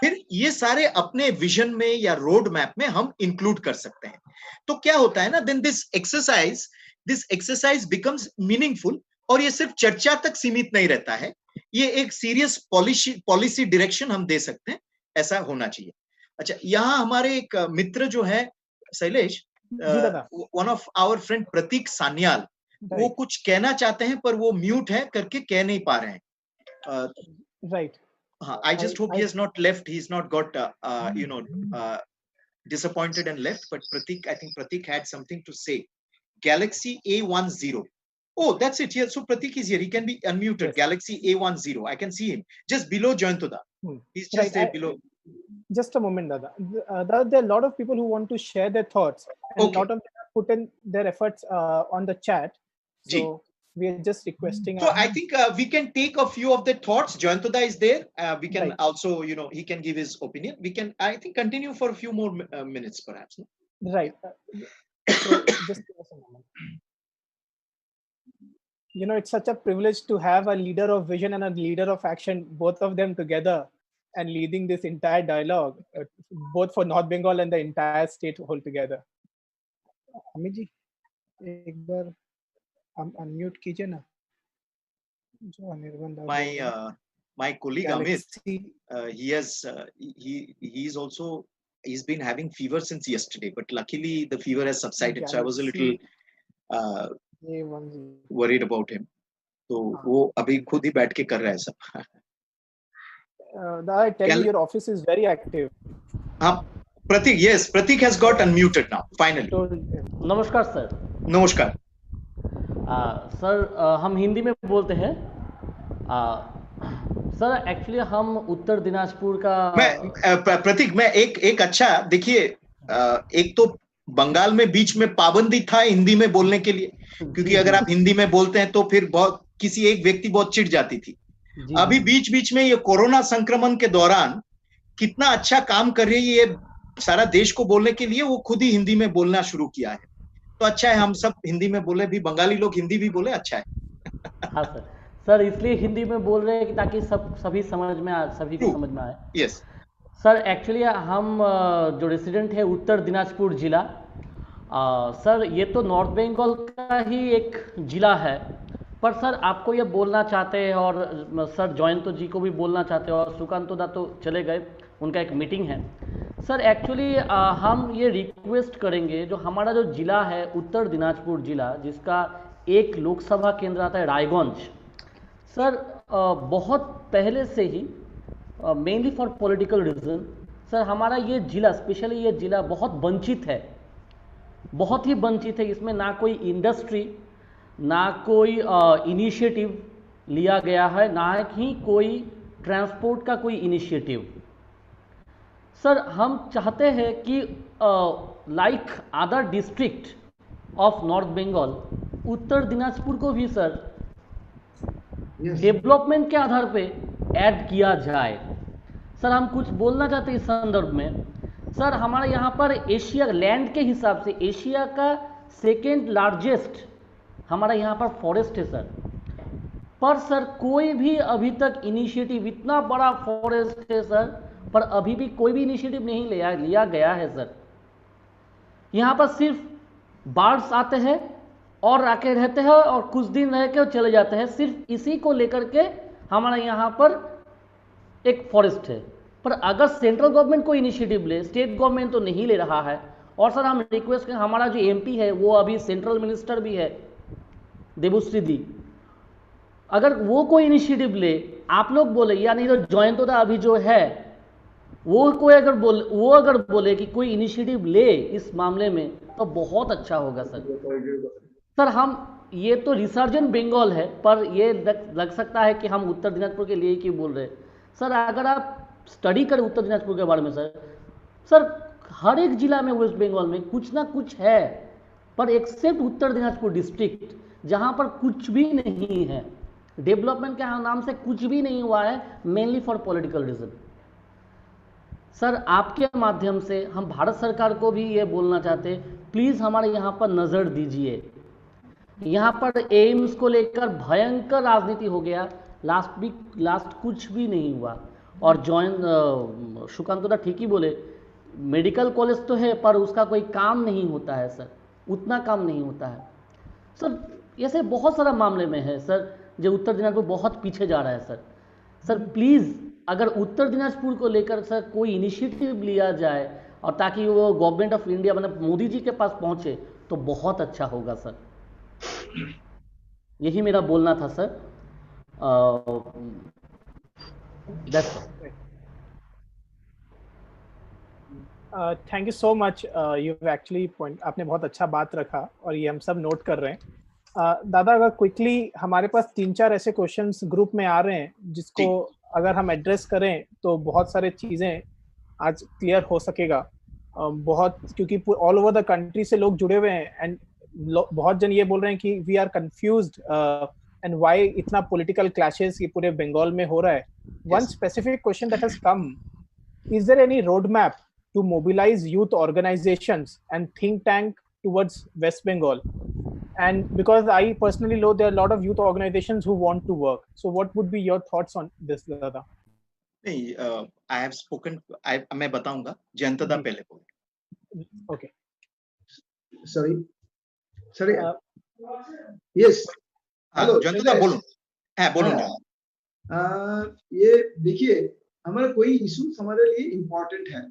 फिर ये सारे अपने विजन में या रोड मैप में हम इंक्लूड कर सकते हैं। तो क्या होता है ना, then this exercise becomes meaningful, और ये सिर्फ चर्चा तक सीमित नहीं रहता है, ये एक सीरियस पॉलिसी डायरेक्शन हम दे सकते हैं, ऐसा होना चाहिए। अच्छा, यहाँ हमारे एक मित्र जो है Shailesh, one of our friend Prateek Sanyal, वो कुछ कहना चाहते हैं पर वो म्यूट है करके कह नहीं पा रहे हैं। Right, I just hope he has not left. He's not got disappointed and left. But Pratik, I think Pratik had something to say. Galaxy A10. Oh, that's it. Yeah. So Pratik is here. He can be unmuted. Yes. Galaxy A10. I can see him just below Jayantoda. He's just there below. Just a moment, Dada. There are a lot of people who want to share their thoughts, and Okay. a lot of them have put in their efforts on the chat. So we are just requesting. So I think we can take a few of the thoughts. Jayantoda is there. We can Right. also, he can give his opinion. We can, I think, continue for a few more minutes, perhaps. No? Right. So just give us a moment. It's such a privilege to have a leader of vision and a leader of action, both of them together, and leading this entire dialogue, both for North Bengal and the entire state altogether. Amit ji, एक बार unmute कीजिए ना. जो अनिर्बन दादा My colleague Galaxy. Amit, he's also, he's been having fever since yesterday, but luckily the fever has subsided. So I was a little worried about him. So वो अभी खुद ही बैठ के कर रहा है सब. I tell you, your office is very active. Pratik, yes, Pratik has got unmuted now, finally. नमस्कार सर. नमस्कार. सर हम हिंदी में बोलते हैं. सर एक्चुअली हम उत्तर दिनाजपुर का प्रतीक मैं एक अच्छा देखिए, एक तो बंगाल में बीच में पाबंदी था हिंदी में बोलने के लिए, क्योंकि अगर आप हिंदी में बोलते हैं तो फिर बहुत किसी एक व्यक्ति बहुत चिढ़ जाती थी. अभी बीच बीच में ये कोरोना संक्रमण के दौरान कितना अच्छा काम कर रही है ये सारा देश को बोलने के लिए, वो खुद ही हिंदी में बोलना शुरू किया है. तो अच्छा है हम सब हिंदी में बोले, भी बंगाली लोग हिंदी भी बोले, अच्छा है. हाँ सर इसलिए हिंदी में बोल रहे हैं कि ताकि सभी समझ में सभी को समझ में आए. यस सर एक्चुअली हम जो रेसिडेंट है उत्तर दिनाजपुर जिला, सर ये तो नॉर्थ बंगाल का ही एक जिला है, पर सर आपको ये बोलना चाहते हैं और सर जयंतो जी को भी बोलना चाहते हैं, और सुकांतो दा तो चले गए, उनका एक मीटिंग है. सर एक्चुअली हम ये रिक्वेस्ट करेंगे, जो हमारा जो जिला है उत्तर दिनाजपुर जिला, जिसका एक लोकसभा केंद्र आता है रायगंज, सर बहुत पहले से ही mainly for political reason sir हमारा ये जिला, स्पेशली ये जिला बहुत वंचित है, बहुत ही वंचित है. इसमें ना कोई इंडस्ट्री, ना कोई इनिशिएटिव लिया गया है, ना ही कोई ट्रांसपोर्ट का कोई इनिशिएटिव. सर हम चाहते हैं कि like other district of North Bengal, Uttar Dinajpur को भी सर डेवलपमेंट के आधार पे ऐड किया जाए. सर हम कुछ बोलना चाहते हैं इस संदर्भ में. सर हमारे यहाँ पर एशिया लैंड के हिसाब से एशिया का सेकेंड लार्जेस्ट हमारा यहाँ पर फॉरेस्ट है सर, पर सर कोई भी अभी तक इनिशिएटिव, इतना बड़ा फॉरेस्ट है सर, पर अभी भी कोई भी इनिशिएटिव नहीं लिया गया है सर. यहाँ पर सिर्फ बर्ड्स आते हैं और आके रहते हैं और कुछ दिन रह के चले जाते हैं, सिर्फ इसी को लेकर के हमारा यहाँ पर एक फॉरेस्ट है. पर अगर सेंट्रल गवर्नमेंट को इनिशिएटिव ले, स्टेट गवर्नमेंट तो नहीं ले रहा है. और सर हम रिक्वेस्ट करें, हमारा जो एमपी है वो अभी सेंट्रल मिनिस्टर भी है देवश्री दी, अगर वो कोई इनिशिएटिव ले, आप लोग बोले या नहीं तो जयंतो दा अभी जो है वो अगर बोले कि कोई इनिशिएटिव ले इस मामले में, तो बहुत अच्छा होगा सर. सर हम ये तो रिसर्जेंट बंगाल है, पर ये लग सकता है कि हम उत्तर दिनाजपुर के लिए क्यों बोल रहे हैं. सर अगर आप स्टडी करें उत्तर दिनाजपुर के बारे में सर हर एक जिला में वेस्ट बंगाल में कुछ ना कुछ है, पर एक्सेप्ट उत्तर दिनाजपुर डिस्ट्रिक्ट जहां पर कुछ भी नहीं है, डेवलपमेंट के नाम से कुछ भी नहीं हुआ है, mainly for political reason. Sir आपके माध्यम से हम भारत सरकार को भी ये बोलना चाहते, प्लीज हमारे यहाँ पर नजर दीजिए. यहाँ पर एम्स को लेकर भयंकर राजनीति हो गया, लास्ट कुछ भी नहीं हुआ. और सुकांतो दा ठीक ही बोले, मेडिकल कॉलेज तो है पर उसका कोई काम नहीं होता है सर, उतना काम नहीं होता है सर. ऐसे बहुत सारा मामले में है सर जो उत्तर दिनाजपुर बहुत पीछे जा रहा है सर प्लीज़ अगर उत्तर दिनाजपुर को लेकर सर कोई इनिशिएटिव लिया जाए और ताकि वो गवर्नमेंट ऑफ इंडिया मतलब मोदी जी के पास पहुंचे तो बहुत अच्छा होगा सर. यही मेरा बोलना था sir. That's all. Thank you so much, you actually point, आपने बहुत अच्छा बात रखा और ये हम सब नोट कर रहे हैं। दादा, अगर क्विकली हमारे पास 3-4 ऐसे क्वेश्चंस ग्रुप में आ रहे हैं जिसको अगर हम एड्रेस करें तो बहुत सारे चीज़ें आज क्लियर हो सकेगा। बहुत, क्योंकि ऑल ओवर द कंट्री से लोग जुड़े हुए हैं एंड बहुत जन ये बोल रहे हैं कि we are confused and why इतना पॉलिटिकल क्लैशेस ये पूरे बंगाल में हो रहा है। One specific question that has come, is there any roadmap to mobilize youth organizations and think tank towards West Bengal? And because I personally know there are a lot of youth organizations who want to work, so what would be your thoughts on this, Dada? नहीं, आई हैव स्पोकन, मैं बताऊंगा, जयंतदा जी। पहले बोल। Okay. sorry Uh, yes हाँ, हेलो जयंतदा बोलूं? हाँ, बोलूं। ये देखिए, हमारा कोई इशू हमारे लिए इम्पोर्टेंट है,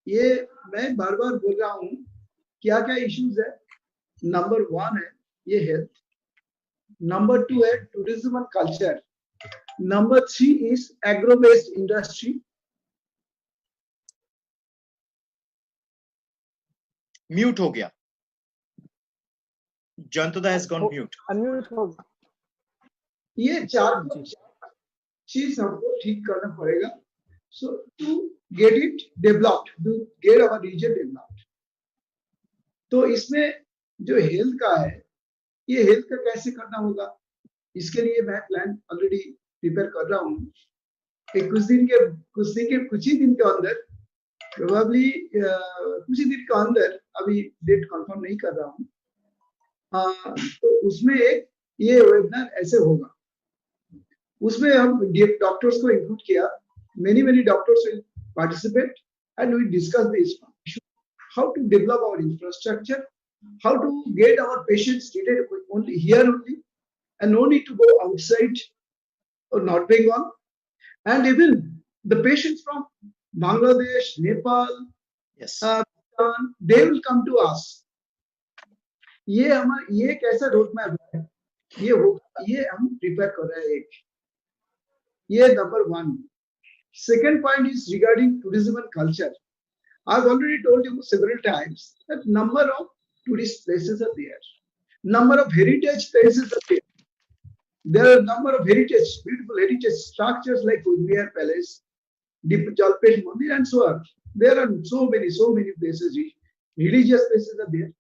ये मैं बार बार बोल रहा हूँ। क्या क्या इश्यूज है? नंबर 1 है ये हेल्थ, नंबर 2 है tourism and culture, number 3 is agro based industry. Mute हो गया, जयंतदा हैज गॉन म्यूट। unmute हो। ये 4 चीज हमको ठीक करना पड़ेगा, so to get it developed, to get our region developed. तो इसमें जो हेल्थ का है, ये हेल्थ का कैसे करना होगा, इसके लिए मैं प्लान ऑलरेडी प्रिपेयर कर रहा हूँ। कुछ ही दिन के अंदर, प्रोबेबली कुछ ही दिन के अंदर, अभी डेट कंफर्म नहीं कर रहा हूँ, तो उसमें एक ये वेबिनार ऐसे होगा, उसमें हम डॉक्टर्स को इंक्लूड किया, many doctors will participate and we discuss this issue, how to develop our infrastructure, how to get our patients treated only here only and no need to go outside or North Bengal, and even the patients from Bangladesh, Nepal, yes, they will come to us. ये हमारा ये कैसा रोड मैप है, ये होगा, ये हम प्रिपेयर कर रहे हैं। ये number 1। Second point is regarding tourism and culture. I've already told you several times that number of tourist places are there, number of heritage places are there. There are a number of heritage, beautiful heritage structures like Udbihar Palace, Jalpesh Mandir, and so on. There are so many places, religious places are there.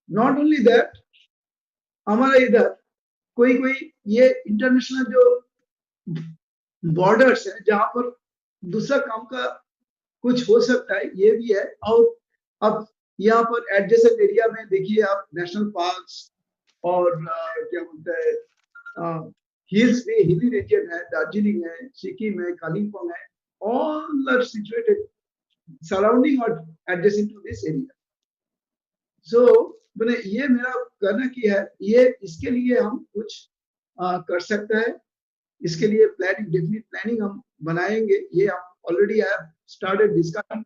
Not only that, हमारा इधर कोई ये इंटरनेशनल जो बॉर्डर्स है जहां पर दूसरा काम का कुछ हो सकता है, ये भी है। और अब यहाँ पर एडजेसेंट एरिया में देखिए आप, नेशनल पार्क्स और क्या बोलते हैं, हिल्स में, हिली रीजन है, दार्जिलिंग है, सिक्किम है, कालिम्पोंग है, ऑल आर सिचुएटेड सराउंडिंग और एडजेसेंट टू दिस एरिया। सो मैंने ये मेरा कहना की है, ये इसके लिए हम कुछ कर सकते हैं, इसके लिए प्लानिंग, डेफिनेट प्लानिंग हम बनाएंगे। ये हम already have started discussion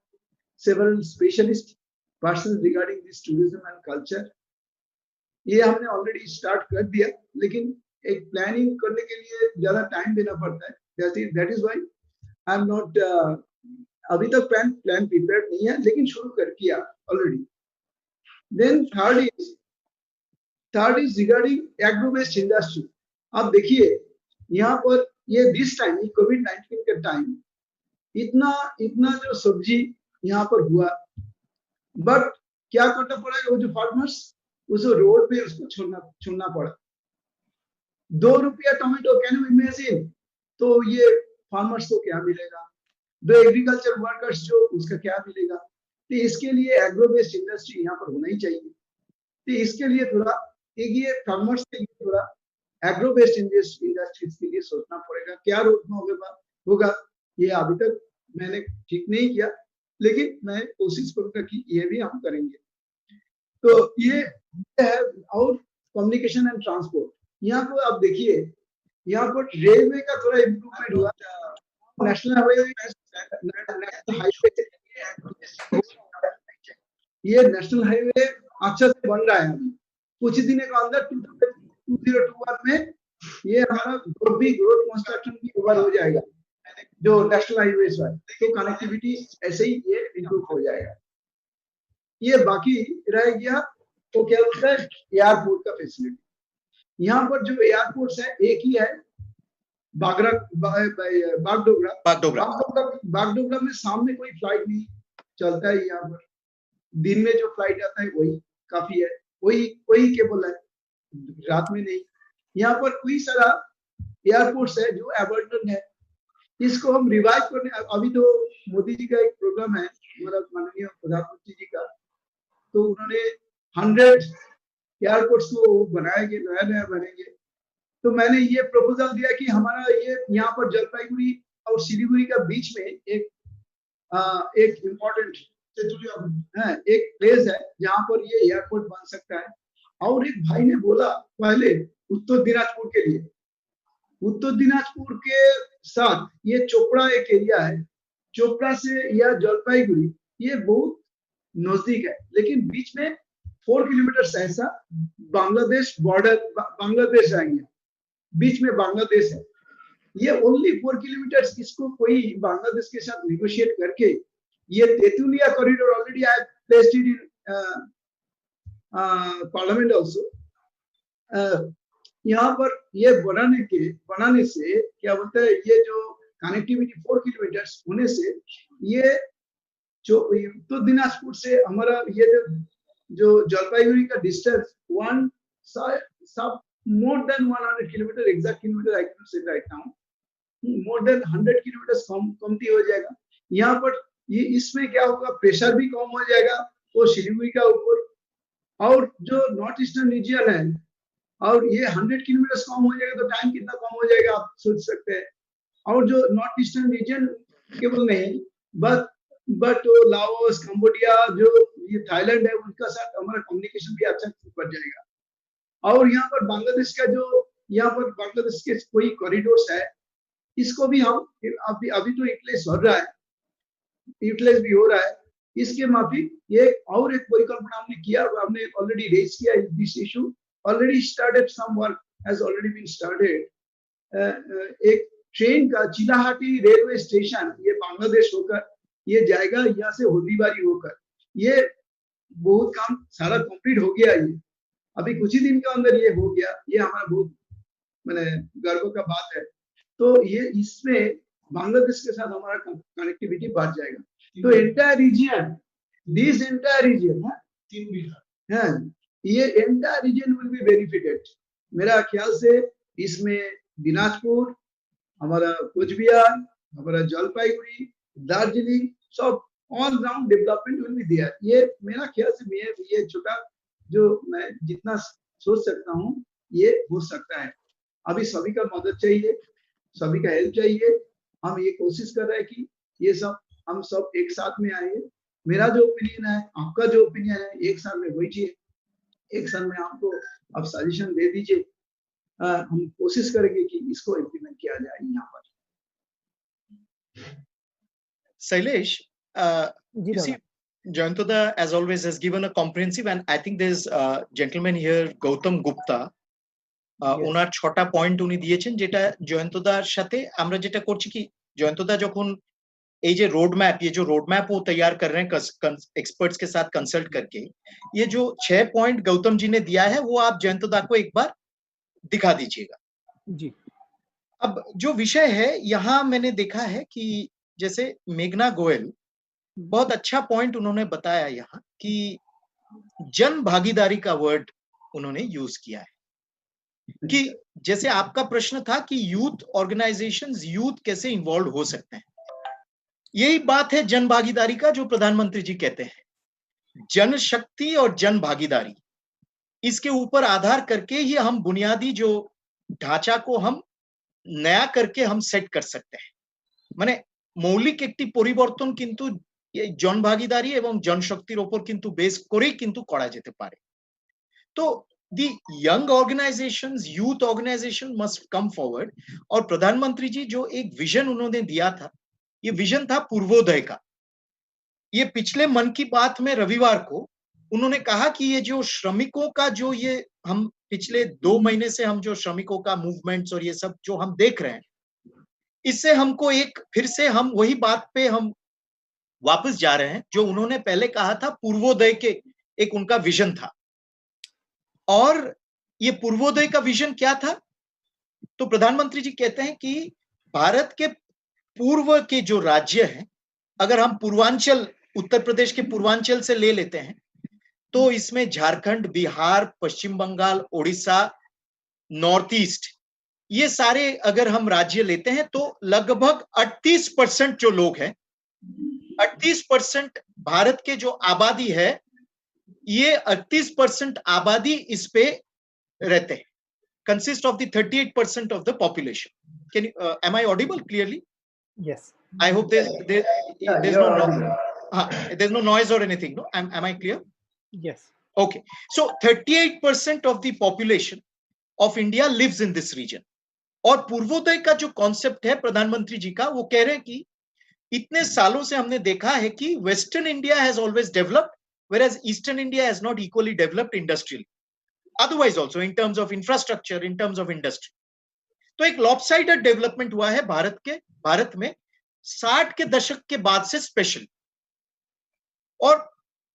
several specialist persons regarding this tourism and culture. ये हमने ऑलरेडी स्टार्ट कर दिया, लेकिन एक प्लानिंग करने के लिए ज्यादा टाइम देना पड़ता है। That is why I am not, अभी तक प्लान प्रिपेयर्ड नहीं है, लेकिन शुरू कर किया already. Then third is regarding agro based industry. आप देखिए यहाँ पर ये दिस टाइम, कोविड-19 के टाइम इतना जो सब्जी यहाँ पर हुआ, बट क्या करना पड़ेगा, वो जो फार्मर्स उस रोड पे उसको छोड़ना पड़ा। 2 रुपया टोमेटो, कैन यू इमेजिन? तो ये फार्मर्स को क्या मिलेगा, जो एग्रीकल्चर वर्कर्स जो, उसका क्या मिलेगा? तो इसके लिए एग्रो बेस्ड इंडस्ट्री यहाँ पर होना ही चाहिए। तो इसके लिए थोड़ा ये फार्मर्स के लिए थोड़ा एग्रो बेस्ड इंडस्ट्रीज के लिए सोचना पड़ेगा। क्या रोड होगा ये अभी तक मैंने ठीक नहीं किया, लेकिन मैं कोशिश करूंगा कि ये भी हम करेंगे। तो ये है। और कम्युनिकेशन एंड ट्रांसपोर्ट, यहाँ पर आप देखिए, यहाँ पर रेलवे का थोड़ा इम्प्रूवमेंट हुआ, नेशनल हाईवे, ये नेशनल हाईवे अच्छा से बन रहा है। अभी कुछ दिन के अंदर 2021 में ये हमारा ग्रोथ कंस्ट्रक्शन भी कवर हो जाएगा। जो नेशनल हाईवे है, तो कनेक्टिविटी ऐसे ही ये इंप्रूव हो जाएगा। ये बाकी रह गया तो क्या होता है एयरपोर्ट का फैसिलिटी। यहाँ पर जो एयरपोर्ट है एक ही है, बागडोगरा। बागडोगरा में सामने कोई फ्लाइट नहीं चलता है। यहाँ पर दिन में जो फ्लाइट आता है वही काफी है, वही केबल है, रात में नहीं। यहाँ पर कोई सारा एयरपोर्ट्स है जो अबैंडन है, इसको हम रिवाइव करने। अभी तो मोदी जी का एक प्रोग्राम है, हमारा माननीय प्रधानमंत्री जी का, तो उन्होंने 100 एयरपोर्ट्स को बनाएंगे, नया बनेंगे। तो मैंने ये प्रपोजल दिया कि हमारा ये यहाँ पर जलपाईगुड़ी और सिलीगुड़ी का बीच में एक इम्पोर्टेंट एक प्लेस है जहाँ पर ये एयरपोर्ट बन सकता है। और एक भाई ने बोला पहले उत्तर दिनाजपुर के लिए, उत्तर दिनाजपुर के साथ ये चोपड़ा एक एरिया है, चोपड़ा से या जलपाईगुड़ी ये बहुत नजदीक है, लेकिन बीच में 4 किलोमीटर ऐसा बांग्लादेश बॉर्डर, बांग्लादेश आएंगे, बीच में बांग्लादेश है। ये ओनली 4 किलोमीटर, इसको कोई बांग्लादेश के साथ निगोशिएट करके ये Tetulia corridor already I placed it in parliament also. यहाँ पर ये बनाने से क्या बोलते हैं, ये जो कनेक्टिविटी 4 किलोमीटर होने से ये जो उत्तर दिनाजपुर से हमारा ये जो जलपाईगुड़ी का डिस्टेंस सब more than 100 kilometre, exact kilometre I can say right now, more than 100 kilometre कमती हो जाएगा। यहाँ पर ये इसमें क्या होगा, प्रेशर भी कम हो जाएगा वो सिलीगुड़ी का ऊपर। और जो नॉर्थ ईस्टर्न रीजन है, और ये 100 किलोमीटर कम हो जाएगा तो टाइम कितना कम हो जाएगा आप सोच सकते हैं। और जो नॉर्थ ईस्टर्न रीजन केवल नहीं, बट लाओस, कंबोडिया, जो ये थाईलैंड है, उनका साथ हमारा कम्युनिकेशन भी अच्छा बढ़ जाएगा। और यहाँ पर बांग्लादेश का जो यहाँ पर बांग्लादेश के कोई कॉरिडोर्स है, इसको भी हम अभी तो यूटिलाइज हो रहा है, यूटिलाइज भी हो रहा है। इसके माफिक ये और एक परिकल्पना हमने किया, हमने ऑलरेडी रेज किया this issue, already started, some work has already been started. एक ट्रेन का चिलाहाटी रेलवे स्टेशन ये बांग्लादेश होकर ये जाएगा, यहाँ से हल्दीबारी होकर, ये बहुत काम सारा कंप्लीट हो गया। ये अभी कुछ ही दिन के अंदर ये हो गया, ये हमारा बहुत मैंने गर्व का बात है। तो ये इसमें बांग्लादेश के साथ हमारा कनेक्टिविटी बढ़ जाएगा। तो entire reason, this entire reason है, ये entire reason will be benefited. मेरा ख्याल से इसमें दिनाजपुर, हमारा कुचबिहार, हमारा जलपाईगुड़ी, दार्जिलिंग, सब all round development will be there. ये मेरा ख्याल से ये छोटा जो मैं जितना सोच सकता हूँ ये हो सकता है। अभी सभी का मदद चाहिए, सभी का हेल्प चाहिए। हम ये कोशिश कर रहे हैं कि ये सब हम सब एक साथ में आएंगे। मेरा जो ओपिनियन है, आपका जो ओपिनियन है, एक साथ में बैठिए, एक साथ में आपको आप सजेशन दे दीजिए, हम कोशिश करेंगे कि इसको इम्प्लीमेंट किया जाए यहाँ पर। Sailesh, you see, Jayantoda, as always, has given a comprehensive, and I think there's a gentleman here, Gautam Gupta. ওনার 6টা পয়েন্ট উনি দিয়েছেন, যেটা জয়ন্তদার সাথে আমরা যেটা করছি কি, জয়ন্তদা যখন ये जो रोड मैप वो तैयार कर रहे हैं एक्सपर्ट्स के साथ कंसल्ट करके, ये जो 6 पॉइंट गौतम जी ने दिया है वो आप जयंतदा को एक बार दिखा दीजिएगा जी। अब जो विषय है यहाँ मैंने देखा है कि जैसे मेघना गोयल, बहुत अच्छा पॉइंट उन्होंने बताया यहाँ कि जन भागीदारी का वर्ड उन्होंने यूज किया है, कि जैसे आपका प्रश्न था कि यूथ ऑर्गेनाइजेशंस, यूथ कैसे इन्वॉल्व हो सकते हैं। यही बात है जन भागीदारी का, जो प्रधानमंत्री जी कहते हैं जनशक्ति और जन भागीदारी, इसके ऊपर आधार करके ही हम बुनियादी जो ढांचा को हम नया करके हम सेट कर सकते हैं। माने मौलिक একটি পরিবর্তন কিন্তু এই জন ভাগীদারি এবং জনশক্তির উপর কিন্তু বেস করেই কিন্তু করা যেতে পারে। তো the young organizations, youth organization must come forward। और प्रधानमंत्री जी जो एक विजन उन्होंने दिया था, ये विजन था पूर्वोदय का। ये पिछले मन की बात में रविवार को उन्होंने कहा कि ये जो श्रमिकों का जो ये हम पिछले 2 महीने से हम जो श्रमिकों का मूवमेंट्स और ये सब जो हम देख रहे हैं, इससे हमको एक फिर से हम वही बात पे हम वापस जा रहे हैं जो उन्होंने पहले कहा था, पूर्वोदय के एक उनका विजन था। और ये पूर्वोदय का विजन क्या था? तो प्रधानमंत्री जी कहते हैं कि भारत के पूर्व के जो राज्य हैं, अगर हम पूर्वांचल, उत्तर प्रदेश के पूर्वांचल से ले लेते हैं, तो इसमें झारखंड, बिहार, पश्चिम बंगाल, ओडिशा, नॉर्थ ईस्ट, ये सारे अगर हम राज्य लेते हैं तो लगभग 38% जो लोग हैं, 38% भारत के जो आबादी है, ये 38% आबादी इस पे रहते हैं, consist of the 38% of the population. Can you, am I audible clearly? Yes. I hope there's no noise or anything. No, am I clear? Yes. Okay. So 38% of the population of India lives in this region. और पूर्वोदय का जो कॉन्सेप्ट है प्रधानमंत्री जी का, वो कह रहे हैं कि इतने सालों से हमने देखा है कि western India has always developed, whereas eastern India has not equally developed industrially, otherwise also in terms of infrastructure, in terms of industry. तो एक लॉपसाइडेड डेवलपमेंट हुआ है भारत में 60 के दशक के बाद से स्पेशल। और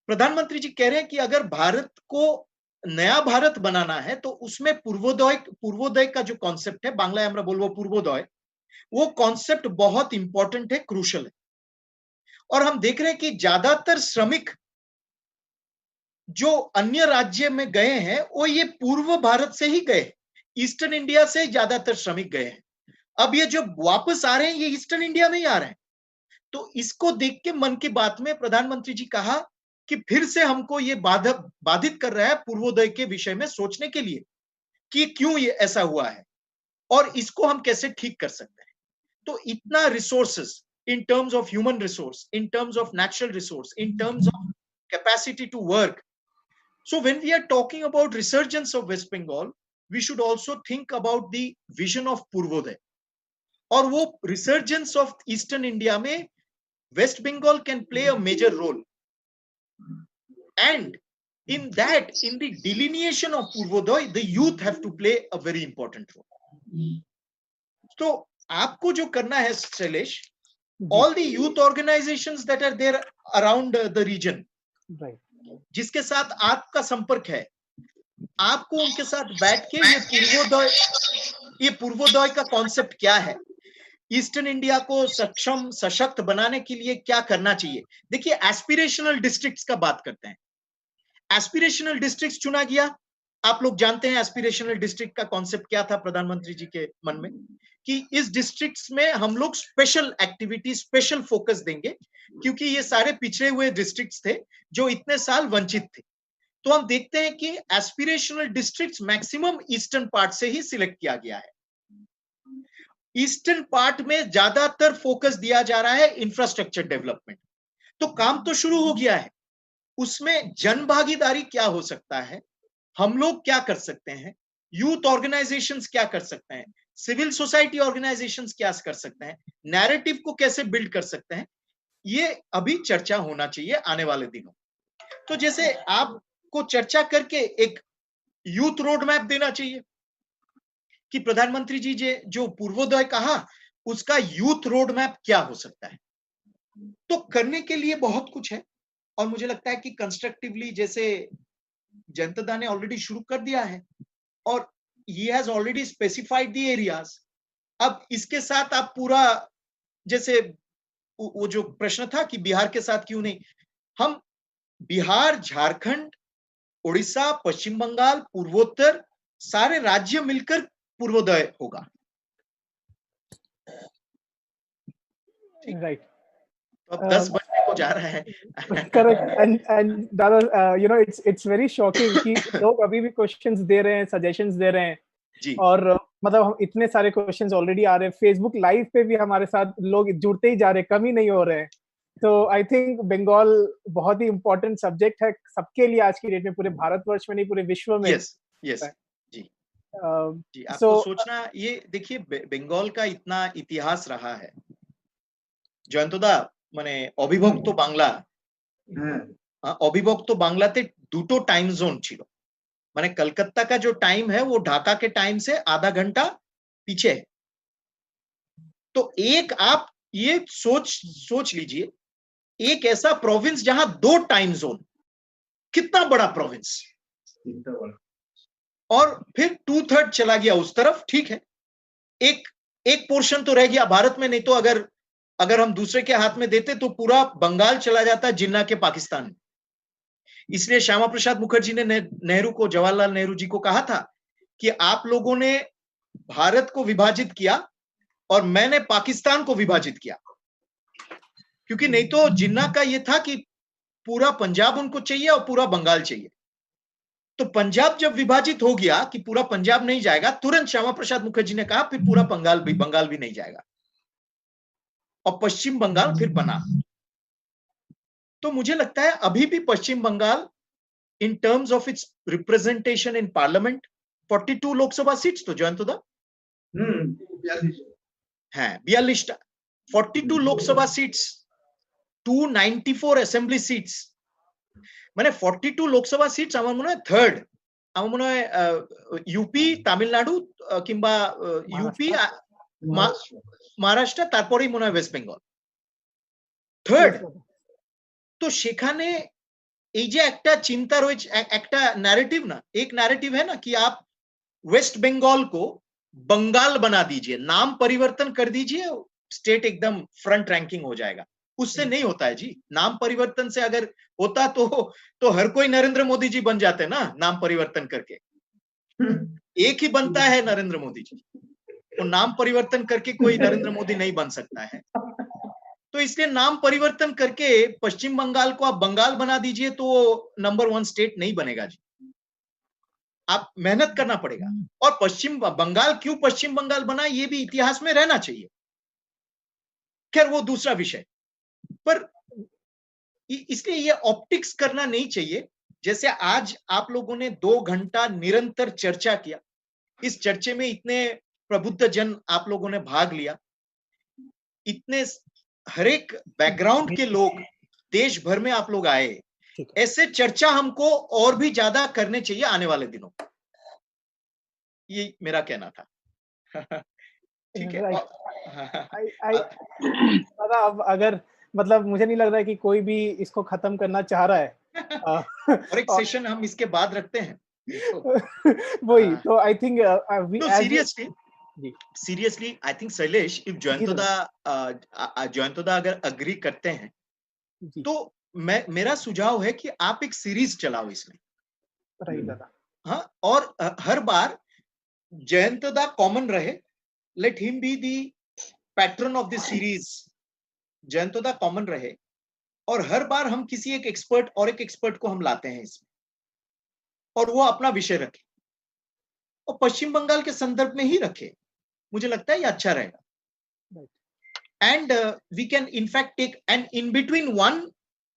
प्रधानमंत्री जी कह रहे हैं कि अगर भारत को नया भारत बनाना है तो उसमें पूर्वोदय का जो कॉन्सेप्ट है, बांग्लाয় আমরা বলবো पूर्वोदय, वो कॉन्सेप्ट बहुत इंपॉर्टेंट है, क्रूशल है। और हम देख रहे हैं कि ज्यादातर श्रमिक जो अन्य राज्य में गए हैं वो ये पूर्व भारत से ही गए, ईस्टर्न इंडिया से ज्यादातर श्रमिक गए हैं। अब ये जो वापस आ रहे हैं ये ईस्टर्न इंडिया में ही आ रहे हैं। तो इसको देख के मन की बात में प्रधानमंत्री जी कहा कि फिर से हमको ये बाधित कर रहा है पूर्वोदय के विषय में सोचने के लिए कि क्यों ये ऐसा हुआ है और इसको हम कैसे ठीक कर सकते हैं। तो इतना resources in terms of human resource, in terms of natural resource, in terms of capacity to work. So when we are talking about resurgence of West Bengal, we should also think about the vision of Purvodaya. और वो resurgence of Eastern India में West Bengal can play a major role. And in that, in the delineation of Purvodaya, the youth have to play a very important role. तो आपको जो करना है Shailesh, all the youth organizations that are there around the region, right, जिसके साथ आपका संपर्क है, आपको उनके साथ बैठ के ये पूर्वोदय का कॉन्सेप्ट क्या है, ईस्टर्न इंडिया को सक्षम सशक्त बनाने के लिए क्या करना चाहिए। देखिए, एस्पिरेशनल डिस्ट्रिक्ट्स का बात करते हैं। एस्पिरेशनल डिस्ट्रिक्ट्स चुना गया। आप लोग जानते हैं एस्पिरेशनल डिस्ट्रिक्ट का कॉन्सेप्ट क्या था प्रधानमंत्री जी के मन में, कि इस डिस्ट्रिक्ट्स में हम लोग स्पेशल एक्टिविटी, स्पेशल फोकस देंगे, क्योंकि ये सारे पिछड़े हुए डिस्ट्रिक्ट्स थे जो इतने साल वंचित थे। तो हम देखते हैं कि aspirational districts maximum eastern part से ही सिलेक्ट किया गया है। ईस्टर्न पार्ट में ज्यादातर फोकस दिया जा रहा है इंफ्रास्ट्रक्चर डेवलपमेंट। तो काम तो शुरू हो गया है, उसमें जन भागीदारी क्या हो सकता है, हम लोग क्या कर सकते हैं, यूथ ऑर्गेनाइजेशंस क्या कर सकते हैं, सिविल सोसाइटी ऑर्गेनाइजेशंस क्या कर सकते हैं, नैरेटिव को कैसे बिल्ड कर सकते हैं, ये अभी चर्चा होना चाहिए आने वाले दिनों। तो जैसे आपको चर्चा करके एक यूथ रोड मैप देना चाहिए कि प्रधानमंत्री जी जो पूर्वोदय कहा उसका यूथ रोड मैप क्या हो सकता है। तो करने के लिए बहुत कुछ है और मुझे लगता है कि कंस्ट्रक्टिवली, जैसे जनता ने ऑलरेडी शुरू कर दिया है और he has already specified the areas. अब इसके साथ आप पूरा, जैसे वो जो प्रश्न था कि बिहार के साथ क्यों नहीं, हम बिहार, झारखंड, उड़ीसा, पश्चिम बंगाल, पूर्वोत्तर सारे राज्य मिलकर पूर्वोदय होगा। right. अब 10 बजने को जा रहा है। Correct. And Dada, you know, it's very shocking कि लोग अभी भी questions दे रहे हैं, suggestions दे रहे हैं जी। और मतलब हम इतने सारे questions already आ रहे हैं, Facebook लाइव पे भी हमारे साथ लोग जुड़ते ही जा रहे हैं, कम ही नहीं हो रहे हैं। तो आई थिंक बंगाल बहुत ही important subject है सबके लिए आज की डेट में, पूरे भारतवर्ष में नहीं, पूरे विश्व में। यस यस जी जी। आपको सोचना, ये देखिए बंगाल का इतना इतिहास रहा है। জয়ন্তদা, মানে অবিভক্ত বাংলা, অবিভক্ত বাংলাতে দুটো টাইম জোন ছিল, মানে कलकत्ता का जो टाइम है वो ढाका के टाइम से आधा घंटा पीछे है। तो एक आप ये सोच लीजिए, एक ऐसा प्रोविंस जहां 2 टाइम जोन, कितना बड़ा प्रोविंस, और फिर 2/3 चला गया उस तरफ, ठीक है, एक पोर्शन तो रह गया भारत में, नहीं तो अगर हम दूसरे के हाथ में देते तो पूरा बंगाल चला जाता जिन्ना के पाकिस्तान में। इसलिए श्यामा प्रसाद मुखर्जी ने नेहरू को, जवाहरलाल नेहरू जी को कहा था कि आप लोगों ने भारत को विभाजित किया और मैंने पाकिस्तान को विभाजित किया, क्योंकि नहीं तो जिन्ना का ये था कि पूरा पंजाब उनको चाहिए और पूरा बंगाल चाहिए। तो पंजाब जब विभाजित हो गया कि पूरा पंजाब नहीं जाएगा, तुरंत श्यामा प्रसाद मुखर्जी ने कहा फिर पूरा बंगाल भी नहीं जाएगा, और पश्चिम बंगाल फिर बना। तो मुझे लगता है अभी भी Paschim Bengal in terms of its representation in parliament, 42 Lok Sabha seats तो जयंतदा है, 42 42 लोकसभा सीट्स, 294 असेंबली सीट्स, মানে 42 লোকসভা সিটস আমার মনে হয় থার্ড, আমার মনে হয় ইউপি, তামিলনাড়ু কিংবা ইউপি, মহারাষ্ট্র, তারপরেই মনে হয় ওয়েস্ট বেঙ্গল থার্ড। তো সেখানে এই যে একটা চিন্তা রয়েছে, একটা नैरेटिव ना, एक नैरेटिव है ना कि आप वेस्ट बंगाल को बंगाल बना दीजिए, नाम परिवर्तन कर दीजिए, स्टेट एकदम फ्रंट रैंकिंग हो जाएगा। उससे नहीं होता है जी। नाम परिवर्तन से अगर होता तो हर कोई नरेंद्र मोदी जी बन जाते ना, नाम परिवर्तन करके। एक ही बनता है नरेंद्र मोदी जी, तो नाम परिवर्तन करके कोई नरेंद्र मोदी नहीं बन सकता है। तो इसलिए नाम परिवर्तन करके पश्चिम बंगाल को आप बंगाल बना दीजिए तो नंबर 1 स्टेट नहीं बनेगा जी, आप मेहनत करना पड़ेगा। और पश्चिम बंगाल क्यों पश्चिम बंगाल बना, ये भी इतिहास में रहना चाहिए, खैर वो दूसरा विषय। पर इसलिए ये ऑप्टिक्स करना नहीं चाहिए। जैसे आज आप लोगों ने 2 घंटा निरंतर चर्चा किया, इस चर्चे में इतने प्रबुद्ध जन आप लोगों ने भाग लिया, इतने हर एक बैकग्राउंड के लोग देश भर में आप लोग आए, ऐसे चर्चा हमको और भी ज्यादा करने चाहिए आने वाले दिनों, ये मेरा कहना था। ठीक है। अब अगर मतलब मुझे नहीं लग रहा है कि कोई भी इसको खत्म करना चाह रहा है। और एक सेशन हम इसके बाद रखते हैं। वही तो I think seriously I think Shailesh, if जयंतदा अगर अग्री करते हैं तो मेरा सुझाव है कि आप एक सीरीज चलाओ इसमें। राइट दादा। हाँ, और हर बार जयंतदा कॉमन रहे, let him be the patron of the series, जयंतदा कॉमन रहे, और हर बार हम किसी एक एक्सपर्ट और एक एक्सपर्ट को हम लाते हैं इसमें, और वो अपना विषय रखे और पश्चिम बंगाल के संदर्भ में ही रखे। मुझे लगता है ये अच्छा रहेगा। And we can in fact take, and in between one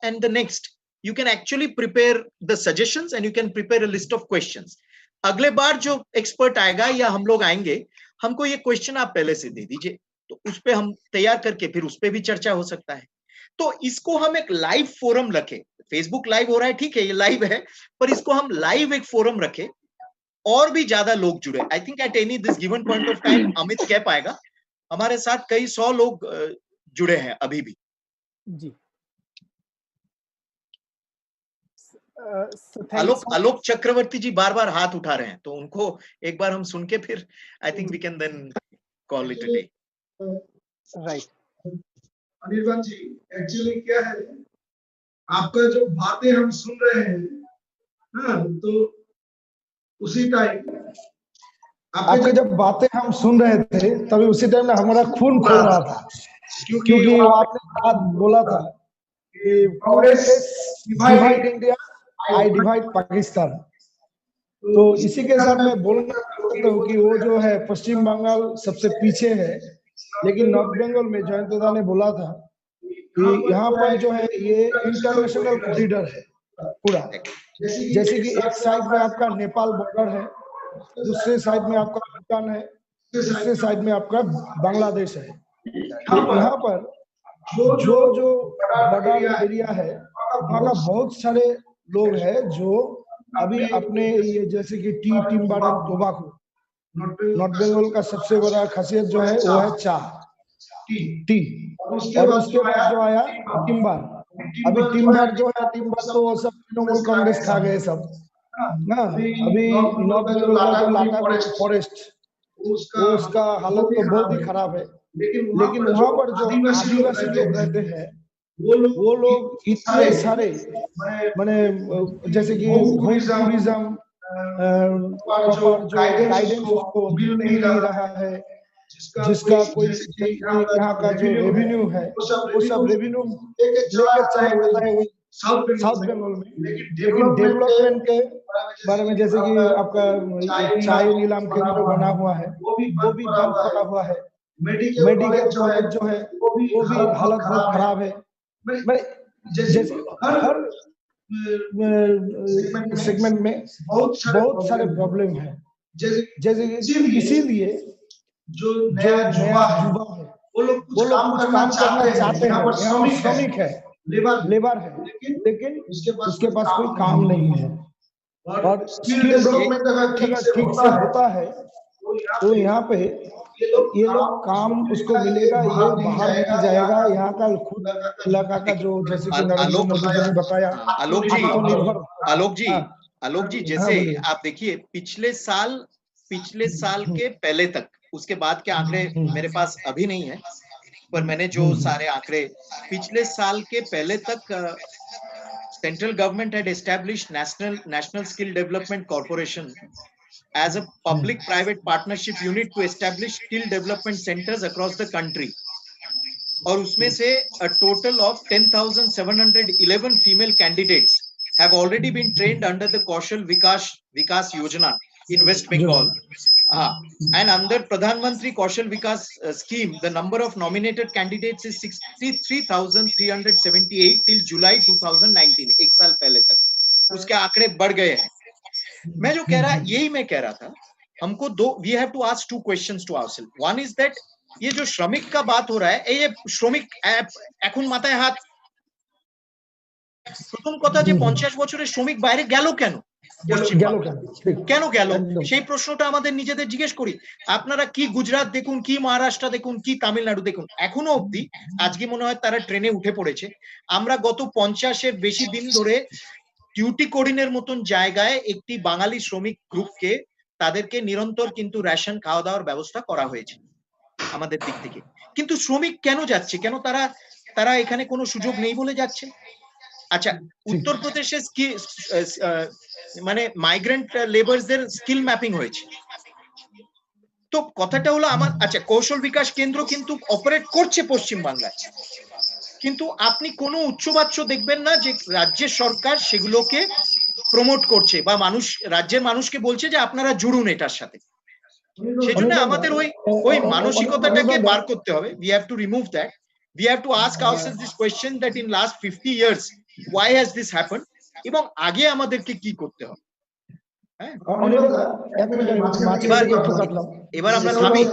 and the next you can actually prepare the suggestions and you can prepare a list of questions. अगले बार जो एक्सपर्ट आएगा या हम लोग आएंगे, हमको ये क्वेश्चन आप पहले से दे दीजिए, तो उस पे हम तैयार करके फिर उस पे भी चर्चा हो सकता है। तो इसको हम एक लाइव फोरम रखें। फेसबुक लाइव हो रहा है, ठीक है, ये लाइव है, पर इसको हम लाइव एक फोरम रखें और भी ज्यादा लोग जुड़े। I think at any this given point of time Amit कह पाएगा, हमारे साथ कई 100 लोग जुड़े हैं अभी भी जी। आलोक चक्रवर्ती जी बार बार हाथ उठा रहे हैं, तो उनको एक बार हम सुन के फिर I think we can then call it a day. Right Anirban ji, actually क्या है, आपका जो बातें हम सुन रहे हैं, हाँ, तो उसी टाइम आपके जब बातें हम सुन रहे थे तभी उसी टाइम हमारा खून खोल रहा था, क्योंकि आपने बात बोला था कि Congress divide India, I divide Pakistan. तो इसी के साथ मैं बोलना चाहता हूँ कि वो जो है पश्चिम बंगाल सबसे पीछे है, लेकिन नॉर्थ बंगाल में जयंतदा ने बोला था कि यहाँ पर जो है ये इंटरनेशनल कॉरिडोर है पूरा, जैसे कि एक साइड में आपका नेपाल बॉर्डर है, दूसरे साइड में आपका भूटान है, तीसरे साइड में आपका बांग्लादेश है। यहाँ पर जो बड़ा एरिया है वहाँ का बहुत सारे लोग हैं जो अभी अपने ये जैसे कि tea, timber and tobacco, North Bengal का सबसे बड़ा खासियत जो है वो है चाह। टी, और उसके बाद जो आया टिम्बर। अभी टिम्बर जो है, टिम्बर तो वो सब तृणमूल कांग्रेस खा गए सब ना। अभी नॉर्थ बंगाल का जो लाटा फॉरेस्ट, वो उसका हालत तो बहुत ही खराब है। लेकिन वहां पर जो आदिवासी लोग रहते हैं, वो लोग इतने सारे माने जैसे कि होम टूरिज्म प्रॉपर जो गाइडेंस उसको मिल नहीं रहा है, जिसका कोई यहाँ का जो रेवेन्यू है वो सब रेवेन्यू लेके चला जाता है साउथ बंगाल में। लेकिन डेवलपमेंट के बारे में जैसे कि आपका चाय नीलाम केंद्र बना हुआ है, वो भी बंद पड़ा हुआ है। मेडिकल कॉलेज जो है वो भी हालत बहुत खराब है। जैसे हर सेगमेंट में बहुत सारे प्रॉब्लम है। जैसे इसीलिए जो नया युवा है वो लोग कुछ काम करना चाहते हैं। यहाँ पर श्रमिक है, लेबर है, लेकिन उसके पास कोई काम नहीं है। और स्किल डेवलपमेंट अगर ठीक से होता है तो यहाँ पे ये लोग काम उसको मिलेगा, ये बाहर नहीं जाएगा। यहाँ का खुद इलाका का जो जैसे कि नरेंद्र मोदी जी ने बताया, आलोक जी जैसे आप देखिए पिछले साल के पहले तक, उसके बाद के आंकड़े मेरे पास अभी नहीं है, पर मैंने जो सारे आंकड़े पिछले साल के पहले तक, central government had established national skill development corporation as a public private partnership unit to establish skill development centers across the country, और उसमें से a total of 10,711 female candidates have already been trained under the Kaushal Vikas Yojana in West Bengal. And under Pradhan Mantri Kaushal Vikas scheme, the number of nominated candidates is 63,378 till July 2019, एक साल पहले तक उसके आंकड़े बढ़ गए हैं। मैं कह रहा था हमको we have to ask two questions to ourselves. One is that ये जो श्रमिक का बात हो रहा है, ये শ্রমিক এখন মাথায় হাত। প্রথম কথা যে 50 বছরের শ্রমিক বাইরে গেল কেন, কেন গেল সেই প্রশ্নটা আমাদের নিজেদের জিজ্ঞেস করি। আপনারা কি গুজরাট দেখুন, কি মহারাষ্ট্র দেখুন, কি তামিলনাড়ু দেখুন, এখনো অবধি আজকে মনে হয় তারা ট্রেনে উঠে পড়েছে। আমরা গত 50-এর বেশি দিন ধরে টিউটিকোরিনের মতন জায়গায় একটি বাঙালি শ্রমিক গ্রুপকে তাদেরকে নিরন্তর কিন্তু রেশন খাওয়া দাওয়ার ব্যবস্থা করা হয়েছে আমাদের দিক থেকে। কিন্তু শ্রমিক কেন যাচ্ছে, কেন তারা এখানে কোনো সুযোগ নেই বলে যাচ্ছে? আচ্ছা, উত্তরপ্রদেশে মানে মাইগ্রেন্ট লেবারদের স্কিল ম্যাপিং হয়েছে, তো কথাটা হলো আমার আচ্ছা কৌশল বিকাশ কেন্দ্র কিন্তু অপারেট করছে পশ্চিম বাংলায়, কিন্তু আপনি কোনো উচ্চবাচ্য দেখবেন না যে রাজ্যের সরকার সেগুলোকে প্রমোট করছে বা রাজ্যের মানুষকে বলছে যে আপনারা জুড়ুন এটার সাথে। সেজন্য আমাদের ওই মানসিকতাটাকে বার করতে হবে। We have to remove that. We have to ask ourselves this question that in last 50 years why has this happened, এবং আগে আমাদেরকে কি করতে হবে। এবার আমরা থামি,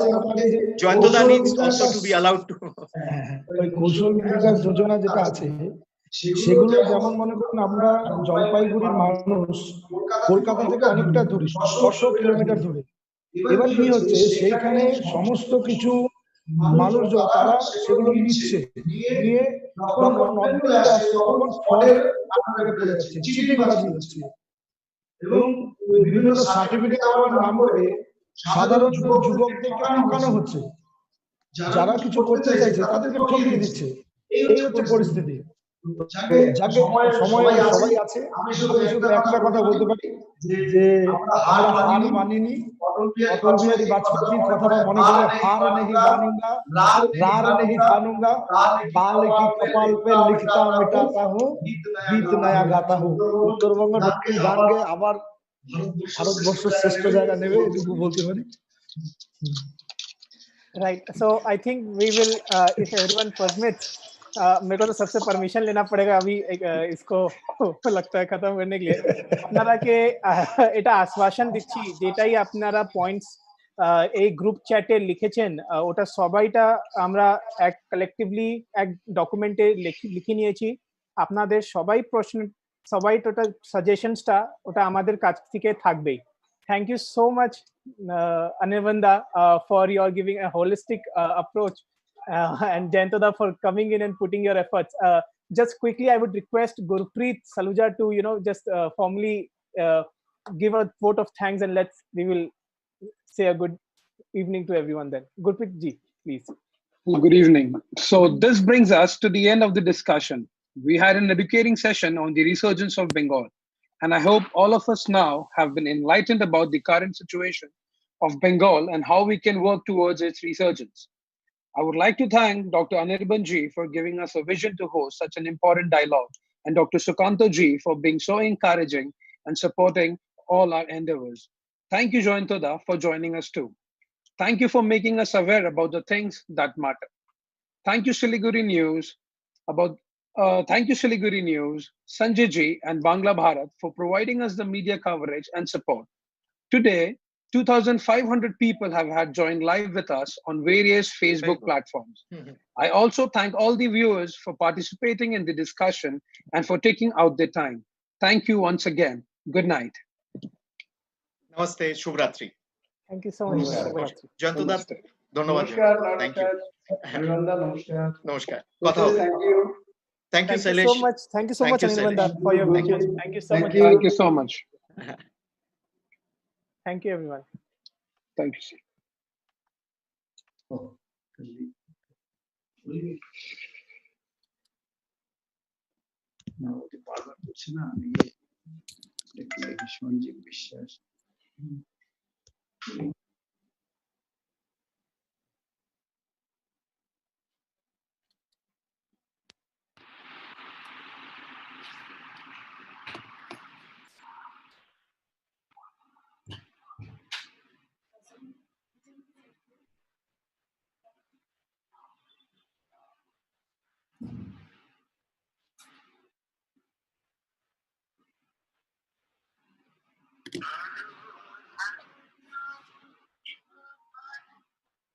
জয়ন্তদা needs also to be allowed to কৌশল বিকাশ যোজনা যেটা আছে সেগুলো যেমন মনে করুন আমরা জলপাইগুড়ির মানুষ কলকাতা থেকে অনেকটা দূরে 600 কিলোমিটার দূরে। এবার কি হচ্ছে সেইখানে সমস্ত কিছু মানুষজন তারা সেগুলো নিচ্ছে, নিয়ে যখন নর্থ বেঙ্গলে আসছে তখন ফরের আন্ডারে পড়ে যাচ্ছে, চিটিংবাজি হচ্ছে এবং বিভিন্ন সার্টিফিকেট পাওয়ার নাম করে সাধারণ যুবকদেরকে ঠকানো হচ্ছে। যারা কিছু করতে চাইছে তাদেরকে ঠকিয়ে দিচ্ছে। এই হচ্ছে পরিস্থিতি। যাকে সময় সবাই আছে, আমি শুধু একটা কথা বলতে পারি যে আমরা হার মানিনি। অটল বিহারী বাজপেয়ীর কথাটা মনে করে, হার नहीं मानूंगा, रार नहीं खानूंगा, बाल की कपाल पे लिखता मिटाता हूँ, गीत नया गाता हूँ। উত্তরবঙ্গ নতুন গান গেয়ে আবার ভারতবর্ষের শ্রেষ্ঠ জায়গা নেবে, এটুকু বলতে পারি। Right. So I think we will, if everyone permits, मेरे को तो सबसे परमिशन लेना पड़ेगा अभी इसको लगता है खत्म करने के लिए। আপনারা কে এটা আশ্বাসন দিচ্ছি যেটাই আপনারা পয়েন্টস এই গ্রুপ চ্যাটে লিখেছেন ওটা সবাইটা আমরা এক কালেক্টিভলি এক ডকুমেন্টে লিখে নিয়েছি। আপনাদের সবাই টোটাল সাজেশনসটা ওটা আমাদের কাছ থেকে থাকবেই। Thank you so much, Anirbanda, for your giving a holistic approach and Jayantoda for coming in and putting your efforts. Just quickly, I would request Gurpreet Saluja to just formally give a vote of thanks, and we will say a good evening to everyone then. Gurpreet ji, please. Good evening. So this brings us to the end of the discussion. We had an educating session on the resurgence of Bengal, and I hope all of us now have been enlightened about the current situation of Bengal and how we can work towards its resurgence. I would like to thank Dr. Anirban ji for giving us a vision to host such an important dialogue, and Dr. Sukanto ji for being so encouraging and supporting all our endeavors. Thank you, Jayantoda, for joining us too. Thank you for making us aware about the things that matter. Thank you, Siliguri News, Sanjay ji and Bangla Bharat for providing us the media coverage and support. Today, 2,500 people have had joined live with us on various Facebook platforms. I also thank all the viewers for participating in the discussion and for taking out their time. Thank you once again. Good night. Namaste, Shubhratri. Thank you so much. Jayantoda, Namaste. ধন্যবাদ। নমস্কার, Thank you. নমস্কার অনির্বাণদা, নমস্কার। নমস্কার, কথা হবে। Thank you. Thank you, Thank you Shailesh. so much. Thank you so Thank much, you, Anirbanda, Shailesh. for your Thank you. vision. Thank you so Thank much. you. Thank you so much. Thank you, everyone. Thank you, sir. না, ওকে বারবার করছে না, আমি একটু সঞ্জীব বিশ্বাস